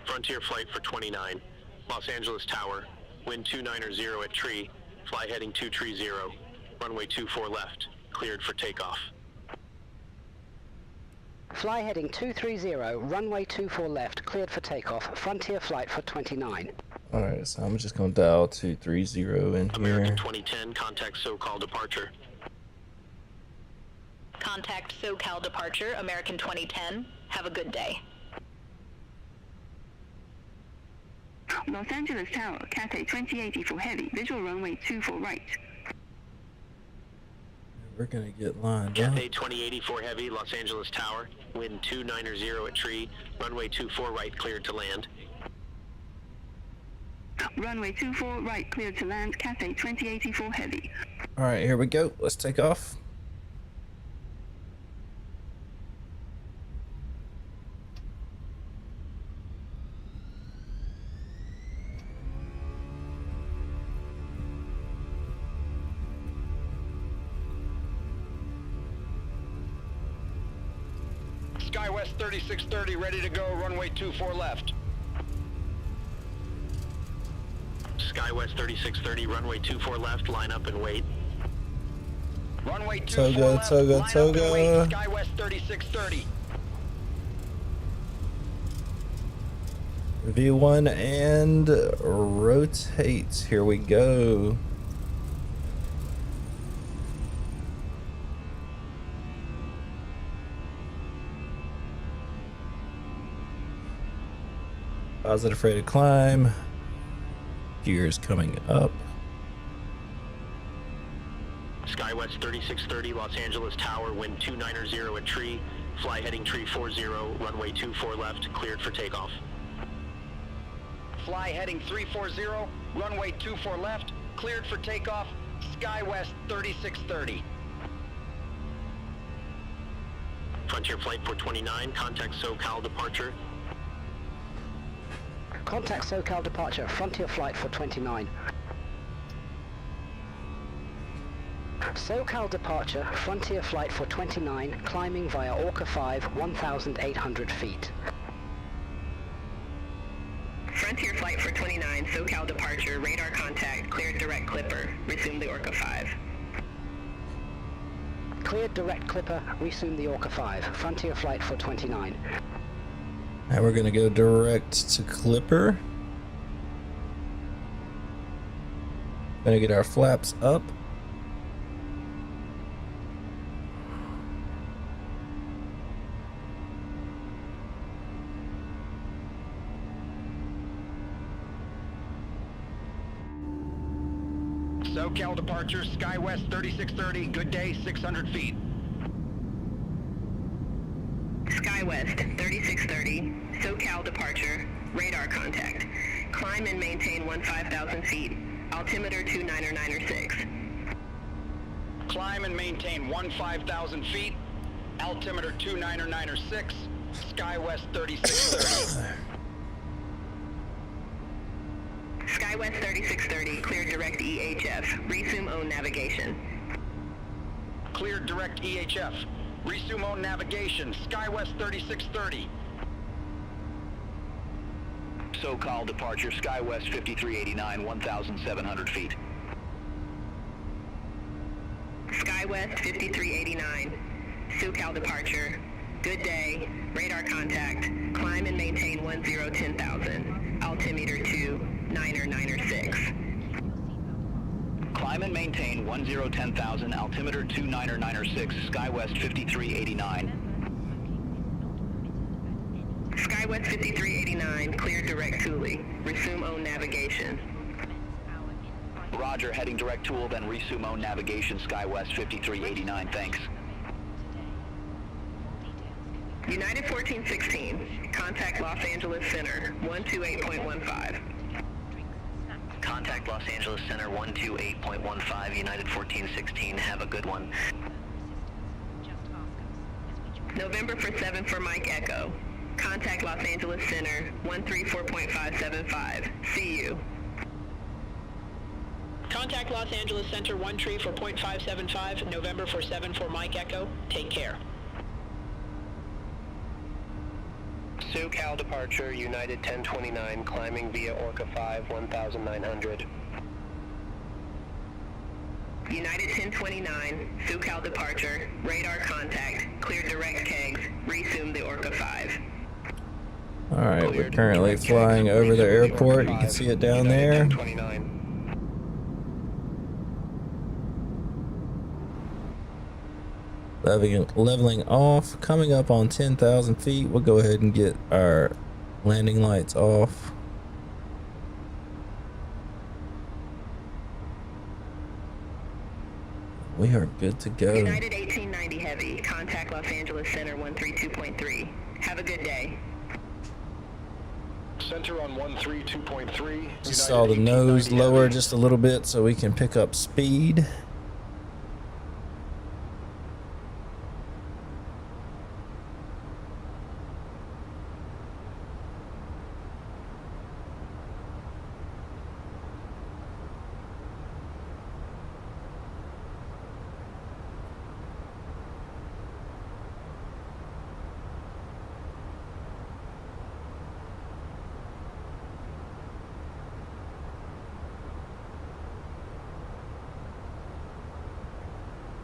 Frontier Flight for 29, Los Angeles Tower, wind 290 at tree, fly heading 230, runway 24 left, cleared for takeoff. Fly heading 230, runway 24 left, cleared for takeoff, Frontier Flight for 29. Alright, so I'm just going to dial 230 in American here. 2010, contact SoCal departure. Contact SoCal departure, American 2010. Have a good day. Los Angeles Tower, Cathay 2080 for heavy, visual runway 24 right. We're gonna get lined up. Cathay 2080 for heavy, Los Angeles Tower, wind 290 at tree, runway 24 right cleared to land. Runway 24 right cleared to land, Cathay 2080 for heavy. All right, here we go. Let's take off. SkyWest 3630 ready to go, runway 24 left. SkyWest 3630, runway 24 left, line up and wait. Runway 24 Toga, left, Toga, line up and wait. Toga. SkyWest 3630. V1 and rotate. Here we go. Positive rate of climb. Gears coming up. SkyWest 3630, Los Angeles Tower, wind 290 at tree, fly heading tree 40, runway 24 left, cleared for takeoff. Fly heading 340, runway 24 left, cleared for takeoff, SkyWest 3630. Frontier Flight 429, contact SoCal departure. Contact SoCal departure, Frontier Flight 429. SoCal departure, Frontier Flight 429, climbing via Orca 5, 1,800 feet. Frontier Flight 429, SoCal departure, radar contact, cleared direct clipper, resume the Orca 5. Cleared direct clipper, resume the Orca 5, Frontier Flight 429. Now we're gonna go direct to Clipper. Gonna get our flaps up. SoCal departure, SkyWest 3630, good day, 600 feet. SkyWest 3630, SoCal departure, radar contact, climb and maintain 15,000 feet, altimeter 29906. Climb and maintain 15,000 feet, altimeter 29906, SkyWest 3630. SkyWest 3630, cleared direct EHF, resume own navigation. Cleared direct EHF. Resume own navigation, SkyWest 3630. SoCal departure, SkyWest 5389, 1,700 feet. SkyWest 5389, SoCal departure, good day, radar contact, climb and maintain 10,000, altimeter 29906. Climb and maintain 10,000, altimeter 29906, SkyWest 5389. SkyWest 5389, clear direct Thule, resume own navigation. Roger, heading direct Tool, then resume own navigation, SkyWest 5389, thanks. United 1416, contact Los Angeles Center, 128.15. Contact Los Angeles Center 128.15, United 1416, have a good one. November for 7 for Mike Echo. Contact Los Angeles Center 134.575. See you. Contact Los Angeles Center 134.575, November for 7 for Mike Echo. Take care. SoCal departure, United 1029, climbing via Orca 5, 1,900. United 1029, SoCal departure, radar contact, clear direct kegs, resume the Orca 5. All right, we're currently flying over the airport. You can see it down there. Leveling off, coming up on 10,000 feet. We'll go ahead and get our landing lights off. We are good to go. United 1890 Heavy, contact Los Angeles Center 132.3. Have a good day. Center on 132.3. Just saw the nose lower just a little bit so we can pick up speed.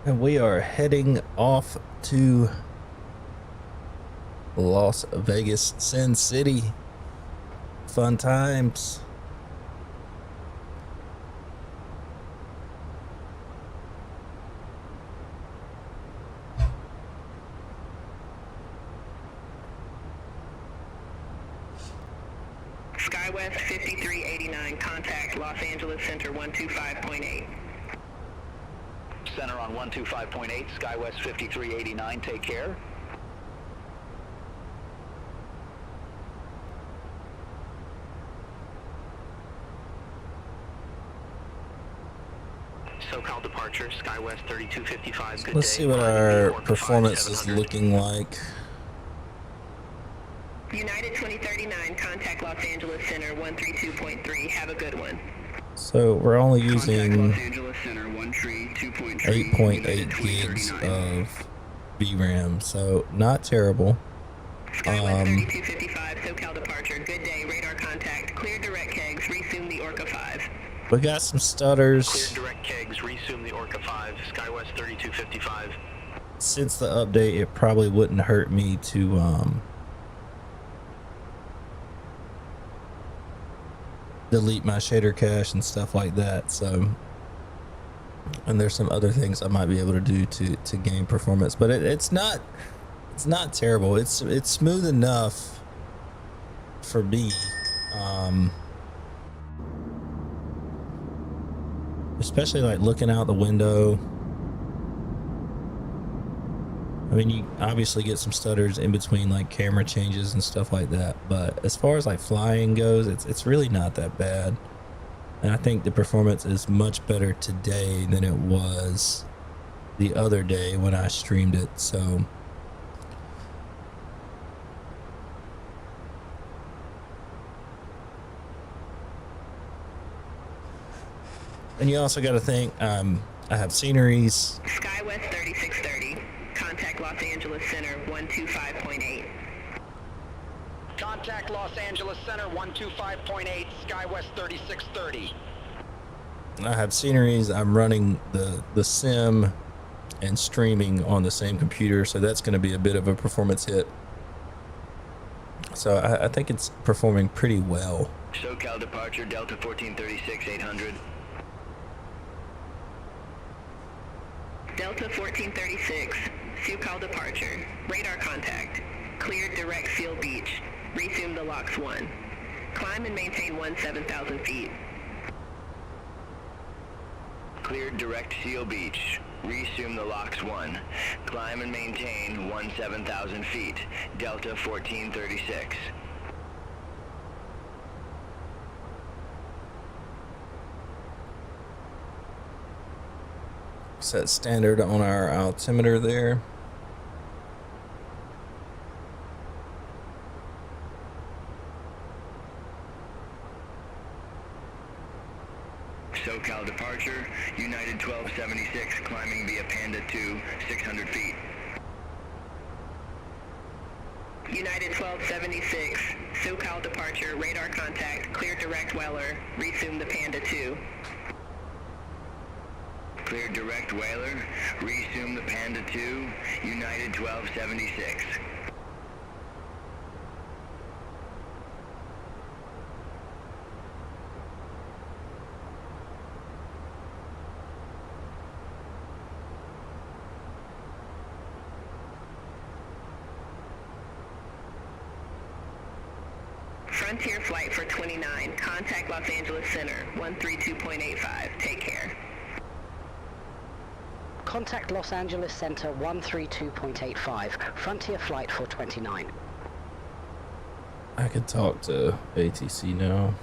And we are heading off to Las Vegas, Sin City. Fun times. SkyWest 5389, contact Los Angeles Center 125.8. Center on 125.8, SkyWest 5389, take care. SoCal departure, SkyWest 3255, good Let's day. see what our performance is looking like. United 2039, contact Los Angeles Center 132.3. Have a good one. So we're only using Los Angeles Center 132.3. 8.8 gigs of VRAM, so not terrible. SkyWest 3255, SoCal departure. Good day, radar contact. Clear direct kegs, resume the Orca 5. We got some stutters. Clear direct kegs, resume the Orca 5, SkyWest 3255. Since the update, it probably wouldn't hurt me to delete my shader cache and stuff like that. So, and there's some other things I might be able to do to gain performance, but it's not terrible. It's smooth enough for me. Especially like looking out the window. I mean, you obviously get some stutters in between like camera changes and stuff like that, but as far as like flying goes, it's really not that bad. And I think the performance is much better today than it was the other day when I streamed it. So and you also got to think, I have sceneries. SkyWest 3630, contact Los Angeles Center 125.8. Contact Los Angeles Center 125.8, SkyWest 3630. I have sceneries. I'm running the sim and streaming on the same computer, so that's going to be a bit of a performance hit. So I think it's performing pretty well. SoCal departure, Delta 1436, 800. Delta 1436, SoCal departure. Radar contact. Cleared direct Seal Beach. Resume the LOX 1. Climb and maintain 17,000 feet. Cleared direct Seal Beach. Resume the LOX 1. Climb and maintain 17,000 feet. Delta 1436. Set standard on our altimeter there. SoCal departure, United 1276, climbing via Panda 2, 600 feet. United 1276, SoCal departure. Radar contact. Clear direct Weller. Resume the Panda 2. Clear direct Whaler, resume the Panda 2, United 1276. Frontier flight for 29. Contact Los Angeles Center 132.85. Take care. Contact Los Angeles Center 132.85, Frontier Flight 429. I could talk to ATC now.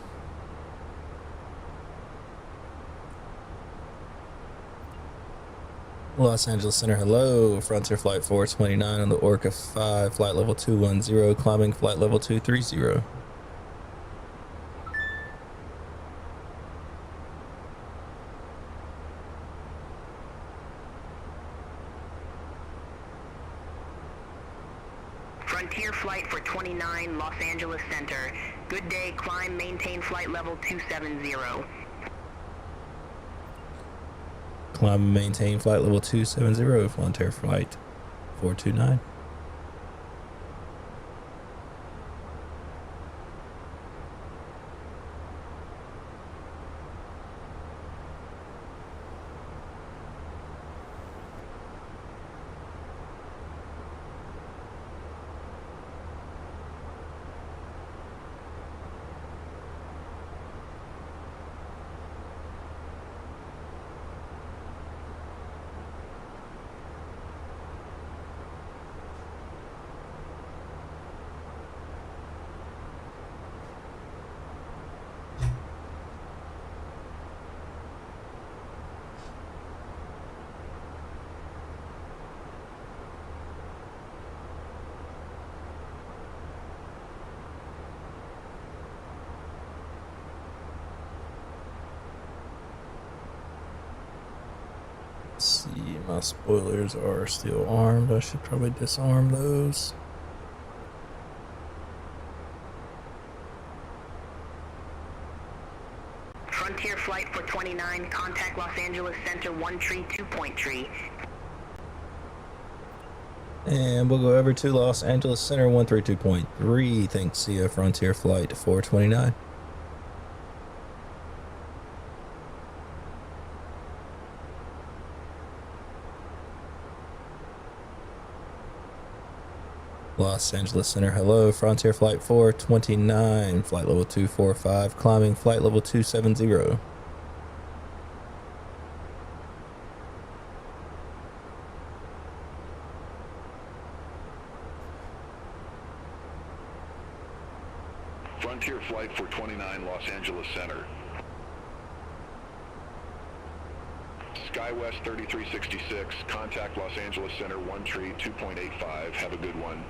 Los Angeles Center, hello. Frontier Flight 429 on the Orca 5, flight level 210, climbing flight level 230. Frontier Flight 429, Los Angeles Center. Good day, climb, maintain flight level 270. Climb and maintain flight level 270, Frontier Flight 429. See, my spoilers are still armed. I should probably disarm those. Frontier Flight 429, contact Los Angeles Center 132.3. And we'll go over to Los Angeles Center 132.3. Thanks, see ya, Frontier Flight 429. Los Angeles Center, hello. Frontier Flight 429, flight level 245, climbing flight level 270. Frontier Flight 429, Los Angeles Center. SkyWest 3366, contact Los Angeles Center 132.85, have a good one.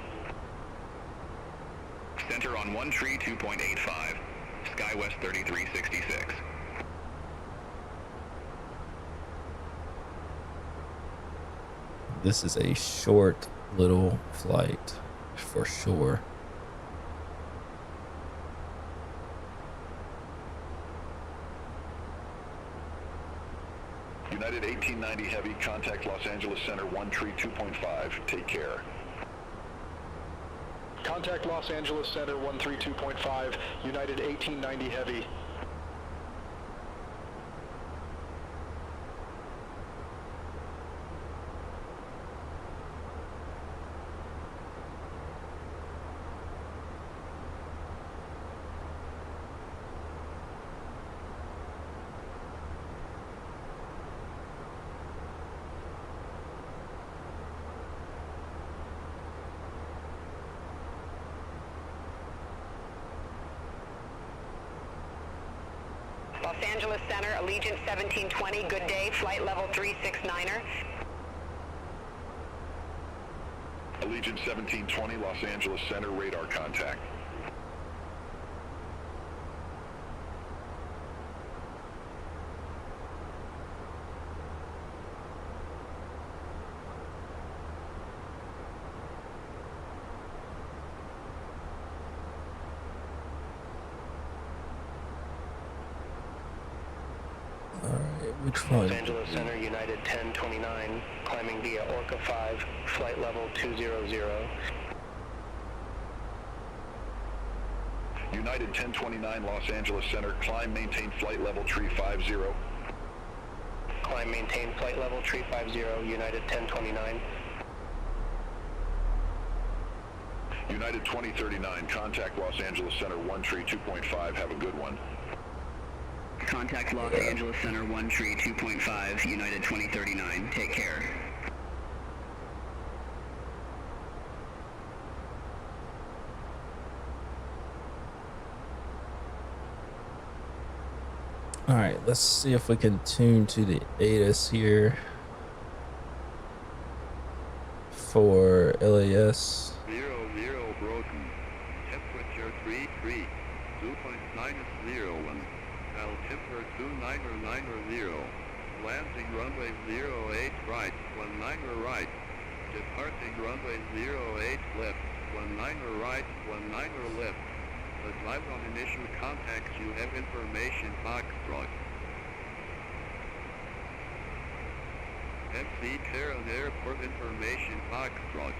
Center on 132.85, SkyWest 3366. This is a short little flight for sure. United 1890 Heavy, contact Los Angeles Center 132.5, take care. Contact Los Angeles Center 132.5, United 1890 Heavy. Los Angeles Center, Allegiant 1720, good day, flight level 369er. Allegiant 1720, Los Angeles Center, radar contact. Which one? Los Angeles Center, United 1029, climbing via Orca 5, flight level 200. United 1029, Los Angeles Center, climb, maintain flight level 350. Climb, maintain flight level 350, United 1029. United 2039, contact Los Angeles Center 132.5, have a good one. contact Los Angeles Center 1 tree 2.5, United 2039. Take care. All right, let's see if we can tune to the ATIS here for LAS. 00 broken. Temperature 33. 2.901. Altimeter 29090. Landing runway 08 right. 19 right. Departing runway 08 left. 19 right. 19 left. Advise on initial contact. You have information. Foxtrot. FC Tehran Airport information. Foxtrot.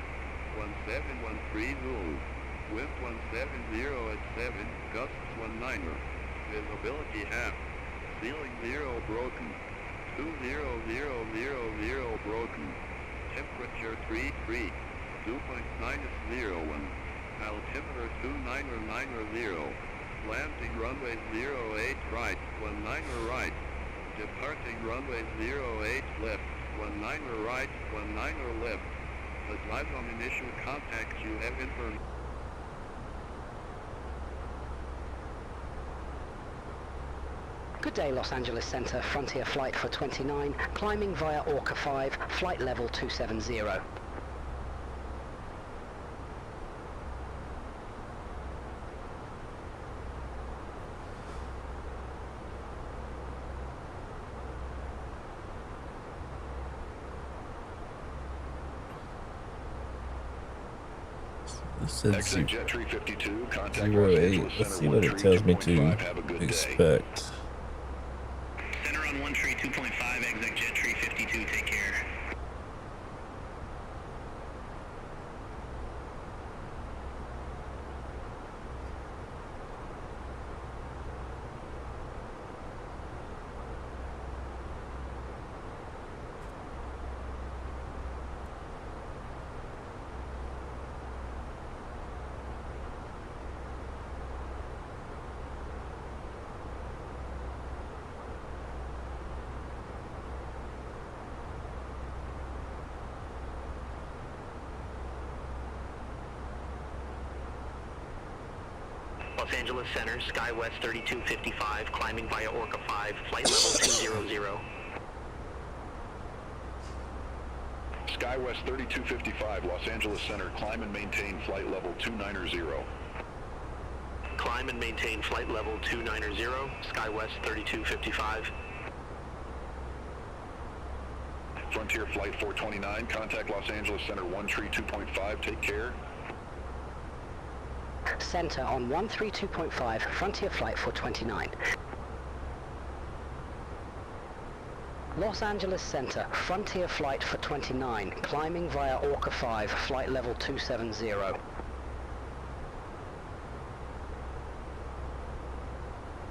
17130. Wind 170 at 7. Gusts 19. Visibility half. Ceiling 0 broken. 20000 broken. Temperature 33. 2.901. Altimeter 29090. Landing runway 08 right. 19 right. Departing runway 08 left. 19 right. 19 left. Advise on initial contact. You have information. Good day, Los Angeles Center, Frontier Flight for 29, climbing via Orca 5, flight level 270. Exit Jet 352, contact 08. Let's see what it tells me to expect. Center on 1 tree 2.5, exit Jet 352. Take care. Los Angeles Center, SkyWest 3255, climbing via Orca 5, flight level 200. SkyWest 3255, Los Angeles Center, climb and maintain flight level 290. Climb and maintain flight level 290, SkyWest 3255. Frontier Flight 429, contact Los Angeles Center 1 tree 2.5, take care. Center on 132.5, Frontier Flight 429. Los Angeles Center, Frontier Flight for 29, climbing via Orca 5, flight level 270.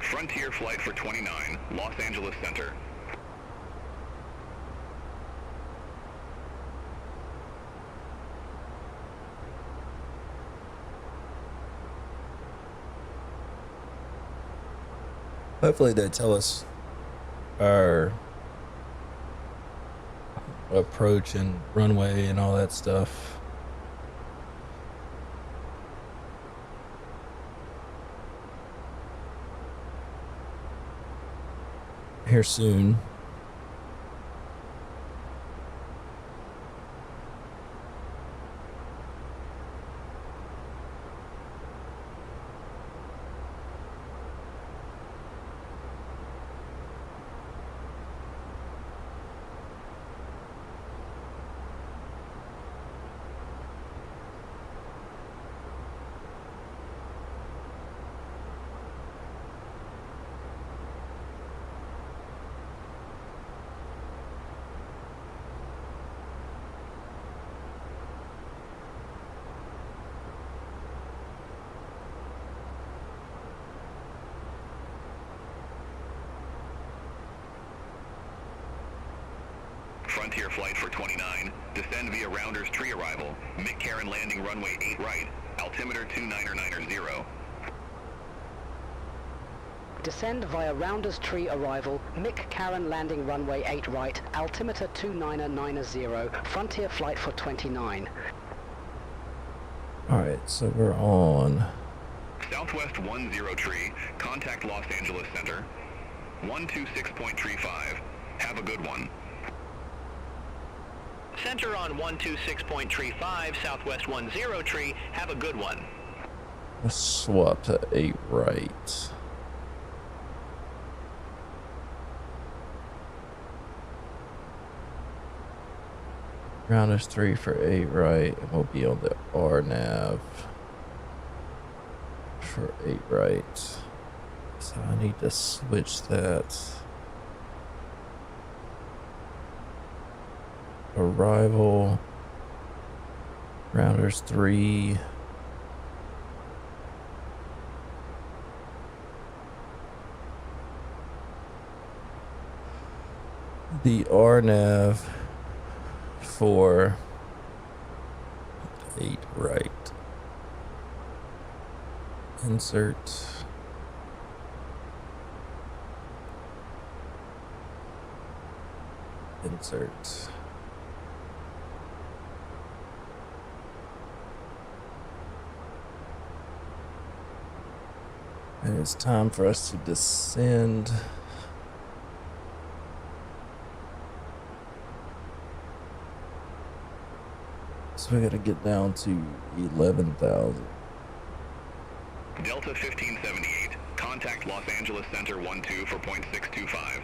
Frontier Flight for 29, Los Angeles Center. Hopefully they tell us our approach and runway and all that stuff. Here soon. Frontier Flight for 29, descend via Rounders Tree arrival, McCarran landing runway 8 right, altimeter 29090. Descend via Rounders Tree arrival, Mick Karen landing runway 8 right, altimeter 2990, Frontier flight for 29. Alright, so we're on Southwest 10 tree, contact Los Angeles Center. 126.35. Have a good one. Center on 126.35, Southwest 10 tree. Have a good one. let's swap to 8 right. Ground is 3 for 8 right, and we'll be on the RNAV for 8 right. So I need to switch that. Arrival. Rounders 3. The RNAV for 8 right. Insert. Insert. And it's time for us to descend. So we gotta get down to 11,000. Delta 1578. Contact Los Angeles Center 12 for 0.625.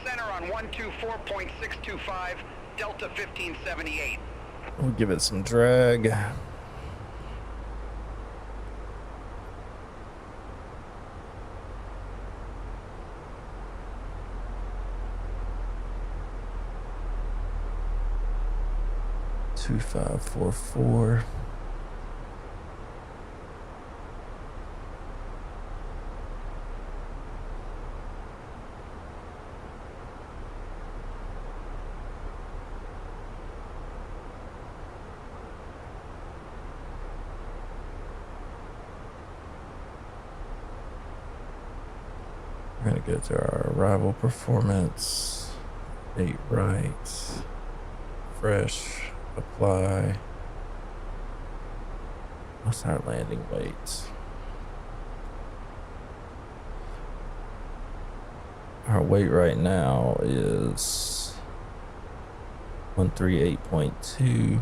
Center on 124.625, Delta 1578. We'll give it some drag. Two 544. We're gonna go to our arrival performance. 8 right. Fresh. Apply. What's our landing weight? Our weight right now is 138.2.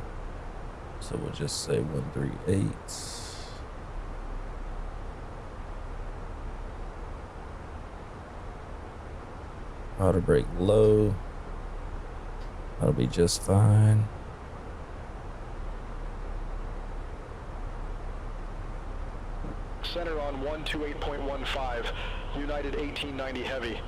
So we'll just say 138. Auto brake low. That'll be just fine. Center on 128.15, United 1890 heavy.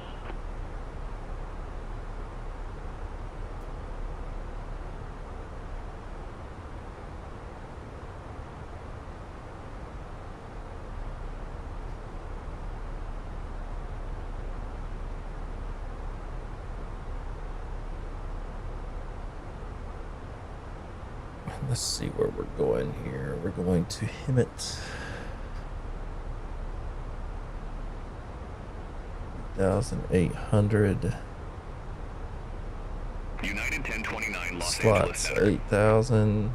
Let's see where we're going here. We're going to Hemet. 1,800. United 1029 Los Angeles Slots Center. 8,000.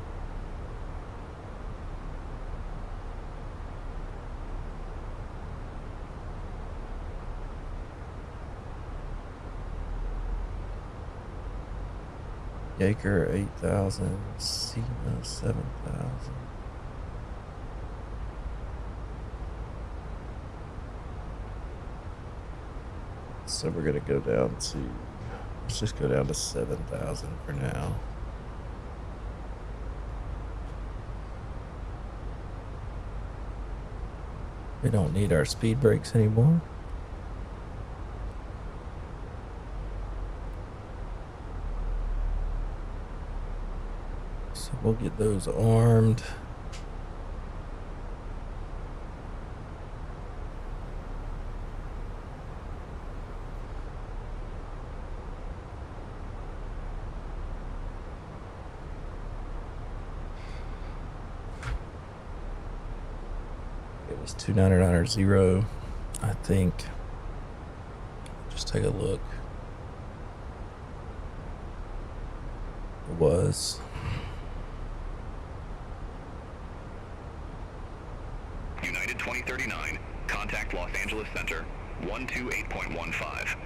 Jaeger 8,000. Cena 7,000. So we're gonna go down to, let's just go down to 7,000 for now. We don't need our speed brakes anymore. So we'll get those armed. It was 2990. I think. Just take a look. It was. United 2039, contact Los Angeles Center, 128.15.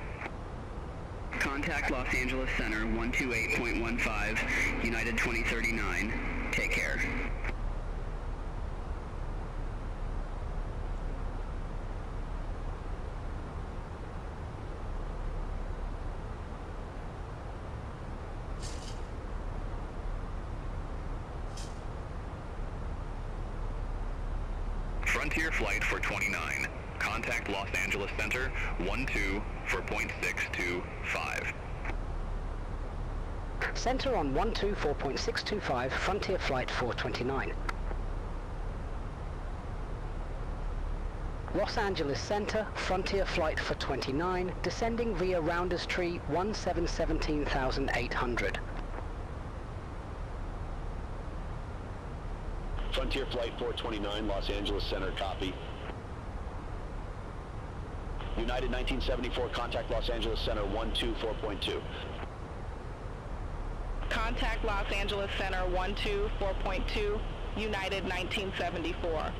Contact Los Angeles Center 128.15, United 2039. Take care. Frontier flight for 29. Contact Los Angeles Center, 12 for 0.625. Center on 124.625, Frontier Flight 429. Los Angeles Center, Frontier Flight for 29, descending via Rounders Tree 17,800. Frontier Flight 429, Los Angeles Center, copy. United 1974, contact Los Angeles Center 124.2. Contact Los Angeles Center 124.2, United 1974.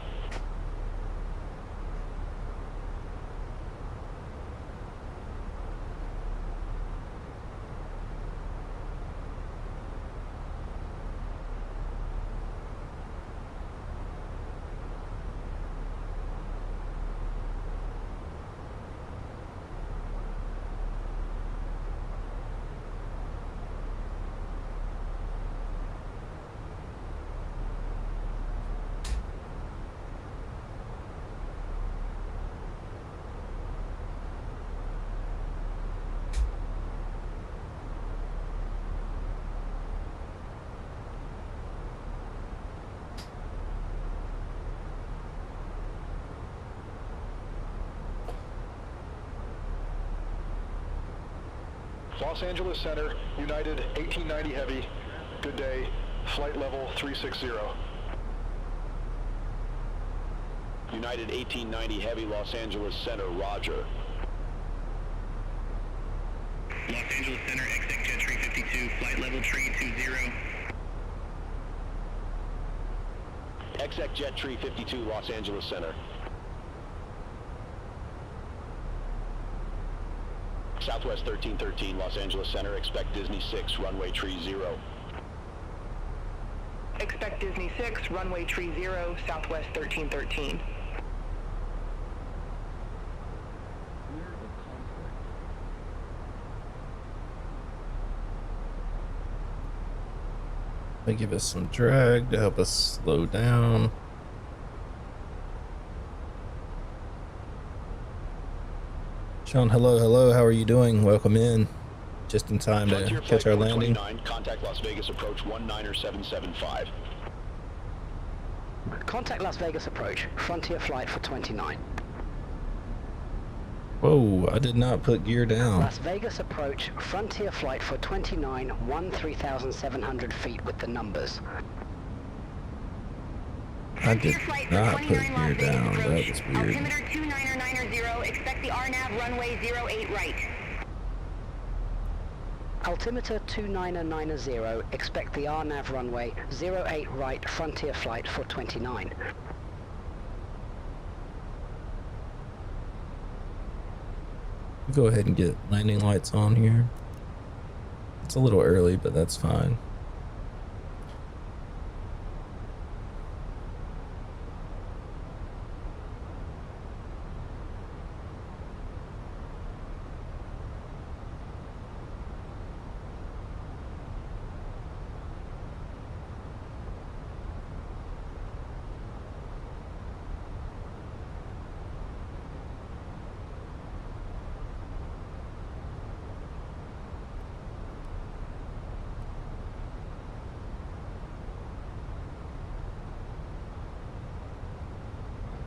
Los Angeles Center, United 1890 Heavy, good day, flight level 360. United 1890 Heavy, Los Angeles Center, roger. Los Angeles Center, XX Jet Tree 52, flight level tree 20. XX Jet Tree 52, Los Angeles Center. Southwest 1313, Los Angeles Center, expect Disney 6, runway tree 0. Expect Disney 6, runway tree 0, Southwest 1313. They give us some drag to help us slow down. Sean, hello, how are you doing? Welcome in. Just in time to catch our landing. Contact Las Vegas approach 19775. Contact Las Vegas approach, Frontier Flight for 29. Whoa, I did not put gear down. Las Vegas approach, Frontier Flight for 29, 13,700 feet with the numbers. I did not put gear down, that was weird. Altimeter 29990, expect the RNAV runway 08 right. Altimeter 29990, expect the RNAV runway 08 right, Frontier Flight for 29. Go ahead and get landing lights on here. It's a little early, but that's fine.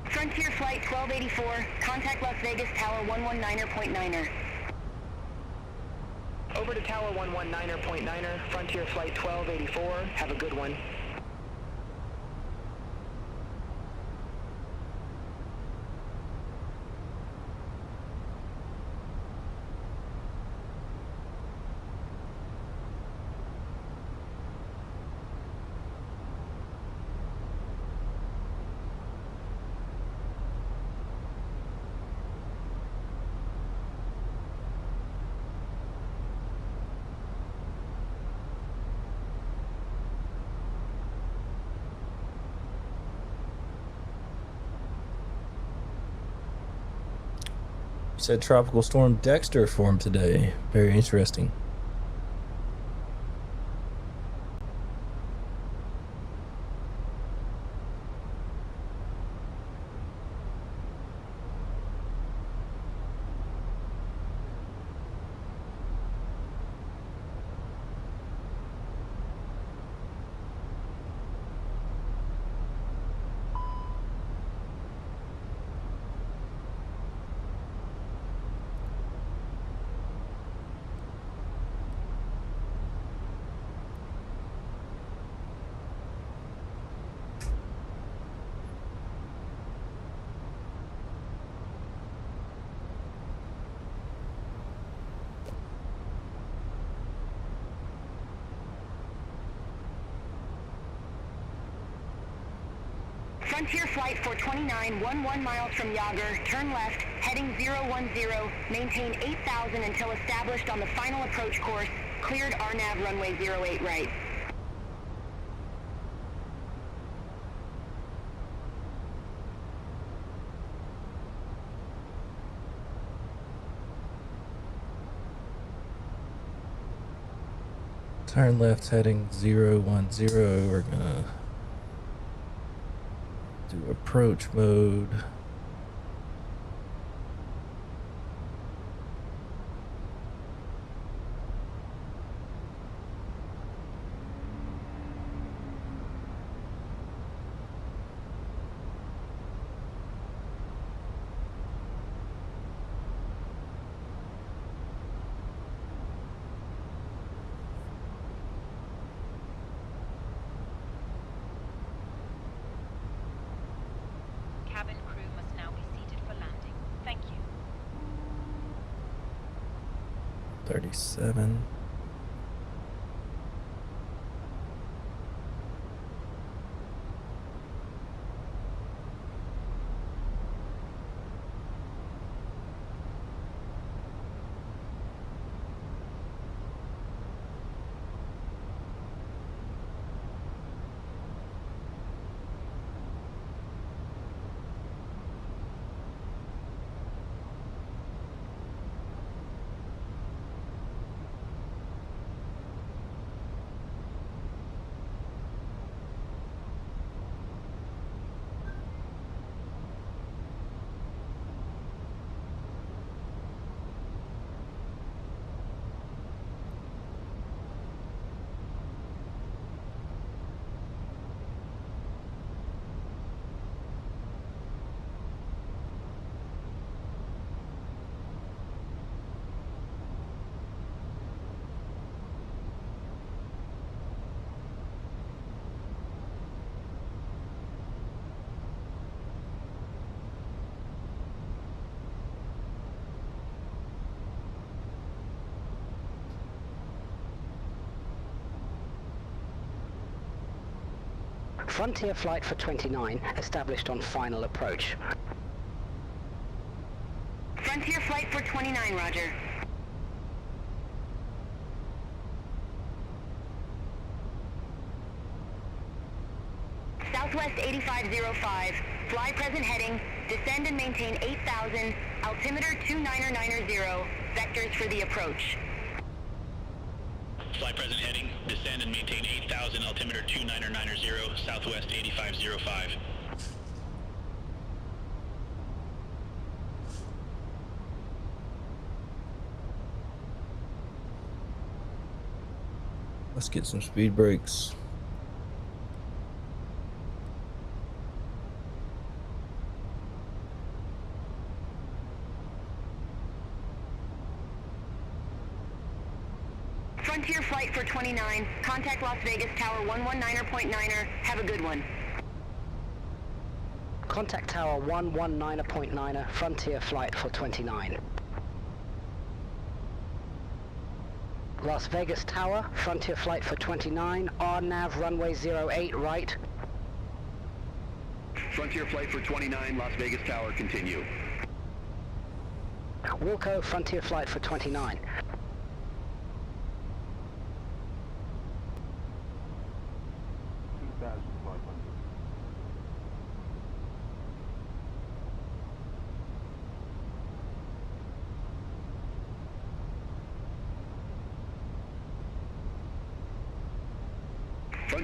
Frontier Flight 1284, contact Las Vegas Tower 119.9er. Over to Tower 119.9er, Frontier Flight 1284, have a good one. Said Tropical Storm Dexter formed today. Very interesting. Frontier Flight 429, 11 miles from Yager, turn left, heading 010, maintain 8,000 until established on the final approach course, cleared RNAV runway 08 right. Turn left heading 010. We're gonna do approach mode. Cabin crew must now be seated for landing. Thank you. 37. Frontier Flight for 29, established on final approach. Frontier Flight for 29, roger. Southwest 8505, fly present heading, descend and maintain 8,000, altimeter 2990, vectors for the approach. Fly present heading, descend and maintain 8,000, altimeter 2990, Southwest 8505. Let's get some speed brakes. Frontier Flight for 29, contact Las Vegas Tower 119.9er, have a good one. Contact Tower 119.9er, Frontier Flight for 29. Las Vegas Tower, Frontier Flight for 29, RNAV runway 08 right. Frontier Flight for 29, Las Vegas Tower, continue. Wilco, Frontier Flight for 29.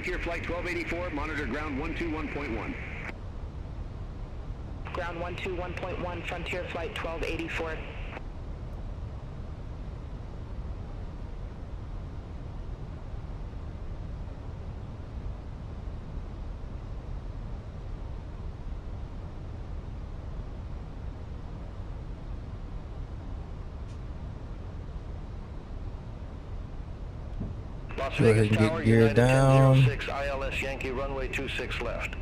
Frontier Flight 1284, monitor ground 121.1. Ground 121.1, Frontier Flight 1284. Las Go ahead Vegas and get Tower, geared United down. 1006 ILS Yankee, runway 26 left.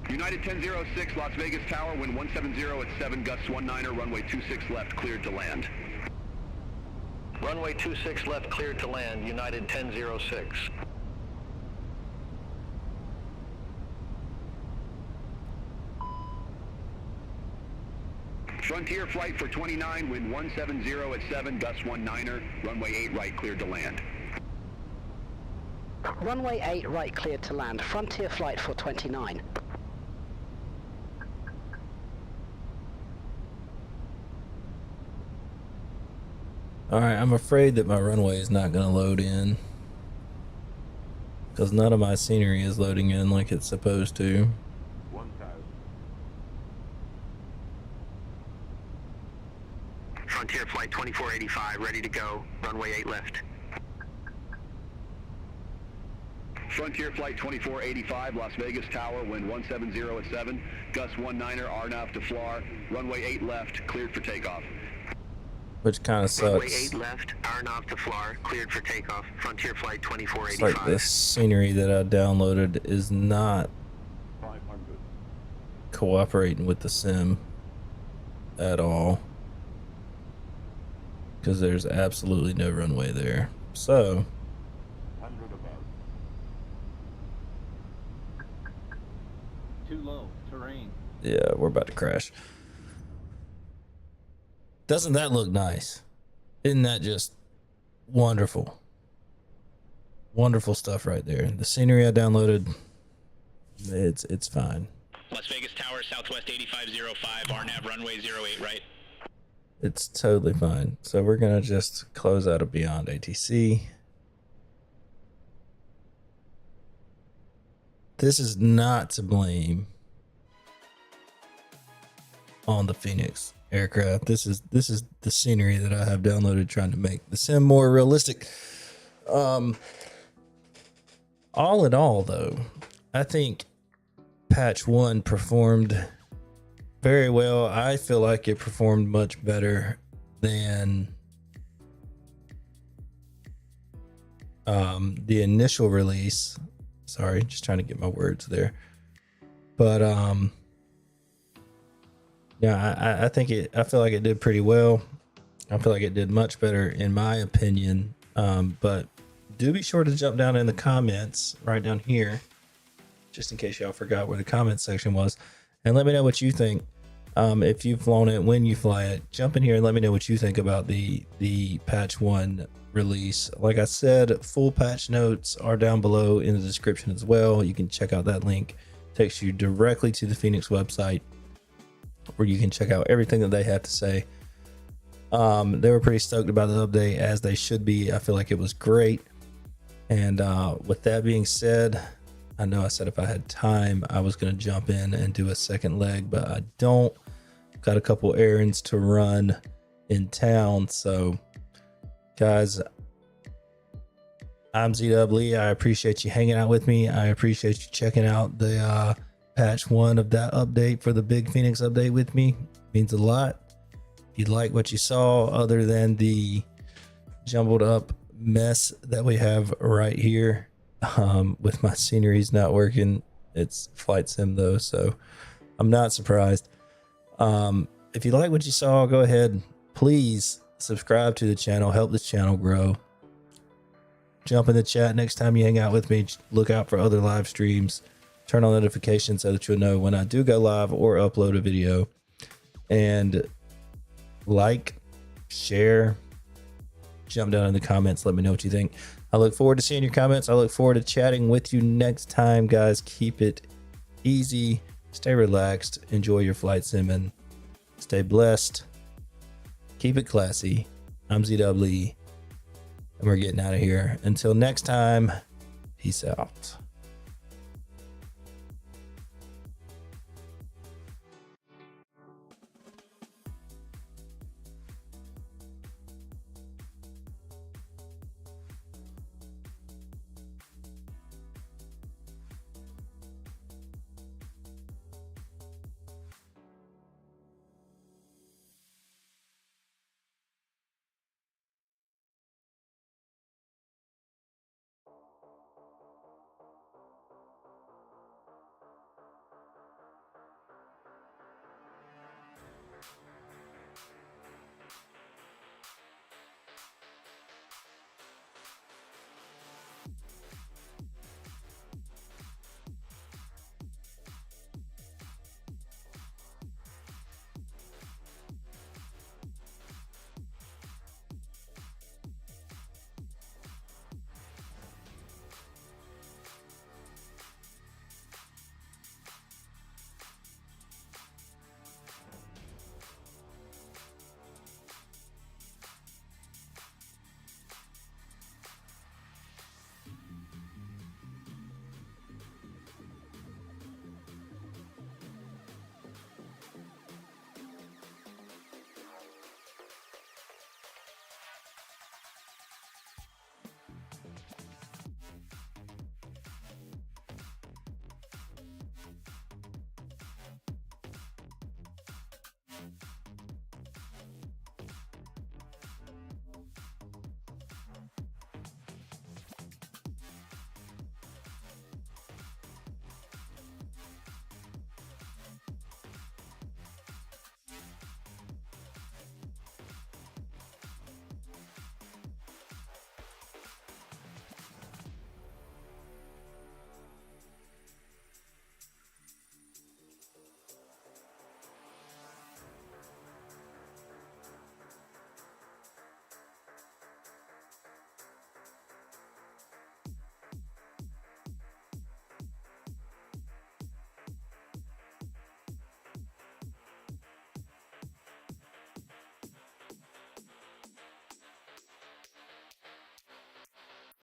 United 1006, Las Vegas Tower, wind 170 at 7, gusts 19er, runway 26 left, cleared to land. Runway 26 left, cleared to land, United 1006. Frontier Flight for 29, wind 170 at 7, gusts 19er, runway 8 right, cleared to land. Runway 8 right cleared to land. Frontier Flight for 29. Alright, I'm afraid that my runway is not going to load in, because none of my scenery is loading in like it's supposed to. Frontier Flight 2485, ready to go. Runway 8 left. Frontier Flight 2485, Las Vegas Tower, wind 170 at 7, gust 19er, RNAV to FLAR, runway 8 left, cleared for takeoff. Which kind of Runway sucks. 8 left, RNAV to FLAR, cleared for takeoff. Frontier Flight It's 2485. like the scenery that I downloaded is not cooperating with the sim at all, because there's absolutely no runway there. So Too low terrain. yeah, we're about to crash. Doesn't that look nice? Isn't that just wonderful? Wonderful stuff right there. The scenery I downloaded, it's fine. Las Vegas Tower, Southwest 8505, RNAV runway 08 right. It's totally fine. So we're gonna just close out of Beyond ATC. This is not to blame on the Fenix aircraft. This is the scenery that I have downloaded trying to make the sim more realistic. All in all, though, I think patch 1 performed very well. I feel like it performed much better than the initial release. Sorry, just trying to get my words there. But yeah, I think I feel like it did pretty well. I feel like it did much better in my opinion. But do be sure to jump down in the comments right down here, just in case y'all forgot where the comments section was, and let me know what you think. If you've flown it, when you fly it, jump in here and let me know what you think about the patch 1 release. Like I said, full patch notes are down below in the description as well. You can check out that link. It takes you directly to the Fenix website, where you can check out everything that they have to say. They were pretty stoked about the update, as they should be. I feel like it was great. And with that being said, I know I said if I had time, I was going to jump in and do a second leg, but I don't. Got a couple errands to run in town. So, guys, I'm ZW. I appreciate you hanging out with me. I appreciate you checking out the patch 1 of that update for the big Fenix update with me. It means a lot. If you like what you saw, other than the jumbled up mess that we have right here, with my sceneries not working, it's flight sim though, so I'm not surprised. If you like what you saw, go ahead, please subscribe to the channel, help this channel grow. Jump in the chat next time you hang out with me. Look out for other live streams. Turn on notifications so that you'll know when I do go live or upload a video. And like, share, jump down in the comments, let me know what you think. I look forward to seeing your comments. I look forward to chatting with you next time, guys. Keep it easy, stay relaxed, enjoy your flight sim, and stay blessed. Keep it classy. I'm ZW. and we're getting out of here. Until next time, peace out.